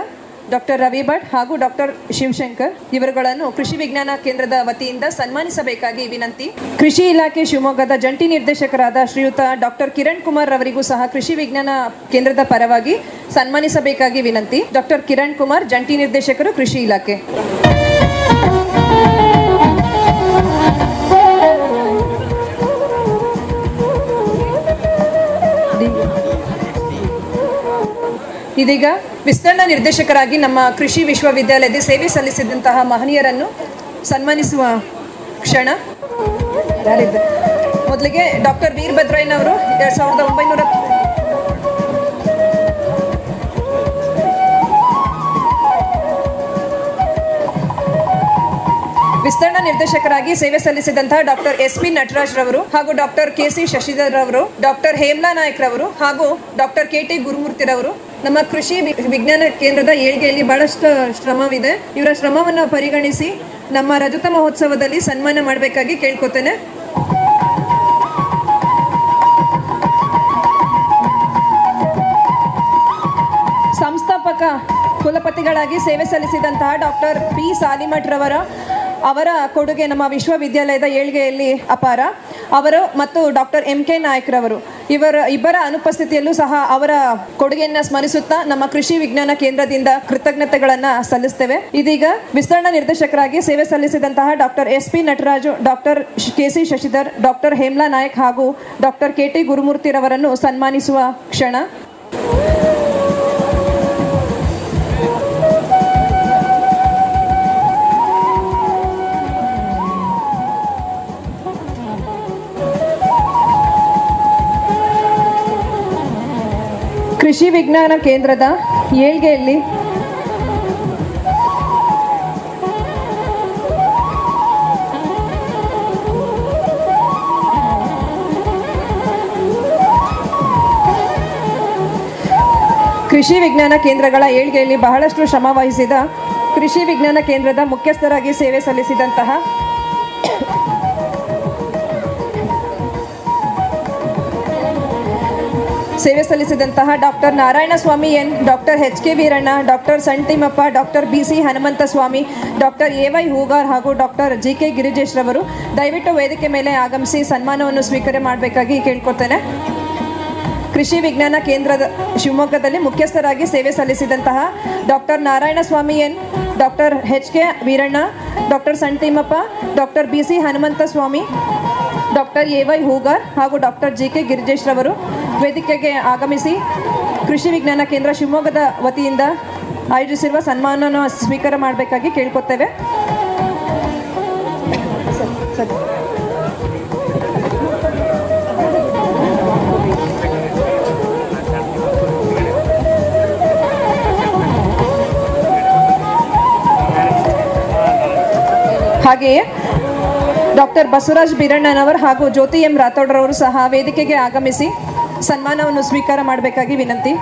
ಡಾಕ್ಟರ್ ರವಿ ಭಟ್ ಹಾಗೂ ಡಾಕ್ಟರ್ ಶಿವಶಂಕರ್ ಇವರುಗಳನ್ನು ಕೃಷಿ ವಿಜ್ಞಾನ ಕೇಂದ್ರದ ವತಿಯಿಂದ ಸನ್ಮಾನಿಸಬೇಕಾಗಿ ವಿನಂತಿ. ಕೃಷಿ ಇಲಾಖೆ ಶಿವಮೊಗ್ಗದ ಜಂಟಿ ನಿರ್ದೇಶಕರಾದ ಶ್ರೀಯುತ ಡಾಕ್ಟರ್ ಕಿರಣ್ ಕುಮಾರ್ ಅವರಿಗೂ ಸಹ ಕೃಷಿ ವಿಜ್ಞಾನ ಕೇಂದ್ರದ ಪರವಾಗಿ ಸನ್ಮಾನಿಸಬೇಕಾಗಿ ವಿನಂತಿ. ಡಾಕ್ಟರ್ ಕಿರಣ್ ಕುಮಾರ್, ಜಂಟಿ ನಿರ್ದೇಶಕರು, ಕೃಷಿ ಇಲಾಖೆ. ಇದೀಗ ವಿಸ್ತರಣಾ ನಿರ್ದೇಶಕರಾಗಿ ನಮ್ಮ ಕೃಷಿ ವಿಶ್ವವಿದ್ಯಾಲಯದ ಸೇವೆ ಸಲ್ಲಿಸಿದಂತಹ ಮಹನೀಯರನ್ನು ಸನ್ಮಾನಿಸುವ ಕ್ಷಣ. ಮೊದಲಿಗೆ ಡಾಕ್ಟರ್ ವೀರಭದ್ರಯ್ಯನವರು 1900 ವಿಸ್ತರಣಾ ನಿರ್ದೇಶಕರಾಗಿ ಸೇವೆ ಸಲ್ಲಿಸಿದಂತಹ ಡಾಕ್ಟರ್ SP ನಟರಾಜ್ ರವರು ಹಾಗೂ ಡಾಕ್ಟರ್ KC ಶಶಿಧರ್ ರವರು, ಡಾಕ್ಟರ್ ಹೇಮ್ಲಾ ನಾಯಕ್ ರವರು ಹಾಗೂ ಡಾಕ್ಟರ್ KT ಗುರುಮೂರ್ತಿ ರವರು. ನಮ್ಮ ಕೃಷಿ ವಿಜ್ಞಾನ ಕೇಂದ್ರದ ಏಳ್ಗೆಯಲ್ಲಿ ಬಹಳಷ್ಟು ಶ್ರಮವಿದೆ. ಇವರ ಶ್ರಮವನ್ನು ಪರಿಗಣಿಸಿ ನಮ್ಮ ರಜತ ಮಹೋತ್ಸವದಲ್ಲಿ ಸನ್ಮಾನ ಮಾಡಬೇಕಾಗಿ ಕೇಳ್ಕೊತೇನೆ. ಸಂಸ್ಥಾಪಕ ಕುಲಪತಿಗಳಾಗಿ ಸೇವೆ ಸಲ್ಲಿಸಿದಂತಹ ಡಾಕ್ಟರ್ P ಸಾಲಿಮಠ್ ಅವರ ಕೊಡುಗೆ ನಮ್ಮ ವಿಶ್ವವಿದ್ಯಾಲಯದ ಏಳ್ಗೆಯಲ್ಲಿ ಅಪಾರ. ಅವರು ಮತ್ತು ಡಾಕ್ಟರ್ MK ನಾಯಕ್ ರವರು ಇಬ್ಬರ ಅನುಪಸ್ಥಿತಿಯಲ್ಲೂ ಸಹ ಅವರ ಕೊಡುಗೆಯನ್ನು ಸ್ಮರಿಸುತ್ತಾ ನಮ್ಮ ಕೃಷಿ ವಿಜ್ಞಾನ ಕೇಂದ್ರದಿಂದ ಕೃತಜ್ಞತೆಗಳನ್ನು ಸಲ್ಲಿಸ್ತೇವೆ. ಇದೀಗ ವಿಸ್ತರಣಾ ನಿರ್ದೇಶಕರಾಗಿ ಸೇವೆ ಸಲ್ಲಿಸಿದಂತಹ doctor SP Nataraju, doctor KC Shashidhar, doctor Hemla Nayak ಹಾಗೂ ಡಾಕ್ಟರ್ KT ಗುರುಮೂರ್ತಿರವರನ್ನು ಸನ್ಮಾನಿಸುವ ಕ್ಷಣ. ಕೃಷಿ ವಿಜ್ಞಾನ ಕೇಂದ್ರದ ಏಳ್ಗೆಯಲ್ಲಿ ಕೃಷಿ ವಿಜ್ಞಾನ ಕೇಂದ್ರಗಳ ಏಳ್ಗೆಯಲ್ಲಿ ಬಹಳಷ್ಟು ಶ್ರಮ ವಹಿಸಿದ ಕೃಷಿ ವಿಜ್ಞಾನ ಕೇಂದ್ರದ ಮುಖ್ಯಸ್ಥರಾಗಿ ಸೇವೆ ಸಲ್ಲಿಸಿದಂತಹ doctor Narayanaswamy N, doctor HK Veeranna, doctor Santhimappa, doctor BC Hanumanthaswamy, doctor AY Hugar ಹಾಗೂ ಡಾಕ್ಟರ್ GK ಗಿರಿಜೇಶ್ ರವರು ದಯವಿಟ್ಟು ವೇದಿಕೆ ಮೇಲೆ ಆಗಮಿಸಿ ಸನ್ಮಾನವನ್ನು ಸ್ವೀಕಾರ ಮಾಡಬೇಕಾಗಿ ಕೇಳ್ಕೊತೇನೆ. ಕೃಷಿ ವಿಜ್ಞಾನ ಕೇಂದ್ರದ ಶಿವಮೊಗ್ಗದಲ್ಲಿ ಮುಖ್ಯಸ್ಥರಾಗಿ ಸೇವೆ ಸಲ್ಲಿಸಿದಂತಹ doctor Narayanaswamy N, doctor HK Veeranna, doctor Santhimappa, doctor BC Hanumanthaswamy, doctor AY Hugar ಹಾಗೂ ಡಾಕ್ಟರ್ GK ಗಿರಿಜೇಶ್ ರವರು ವೇದಿಕೆಗೆ ಆಗಮಿಸಿ ಕೃಷಿ ವಿಜ್ಞಾನ ಕೇಂದ್ರ ಶಿವಮೊಗ್ಗದ ವತಿಯಿಂದ ಆಯೋಜಿಸಿರುವ ಸನ್ಮಾನವನ್ನು ಸ್ವೀಕಾರ ಮಾಡಬೇಕಾಗಿ ಕೇಳ್ಕೊತೇವೆ. ಹಾಗೆಯೇ ಡಾಕ್ಟರ್ ಬಸವರಾಜ್ ಬೀರಣ್ಣನವರು ಹಾಗೂ ಜ್ಯೋತಿ M ರಾಥೋಡ್ರವರು ಸಹ ವೇದಿಕೆಗೆ ಆಗಮಿಸಿ ಸನ್ಮಾನವನ್ನು ಸ್ವೀಕಾರ ಮಾಡಬೇಕಾಗಿ ವಿನಂತಿ.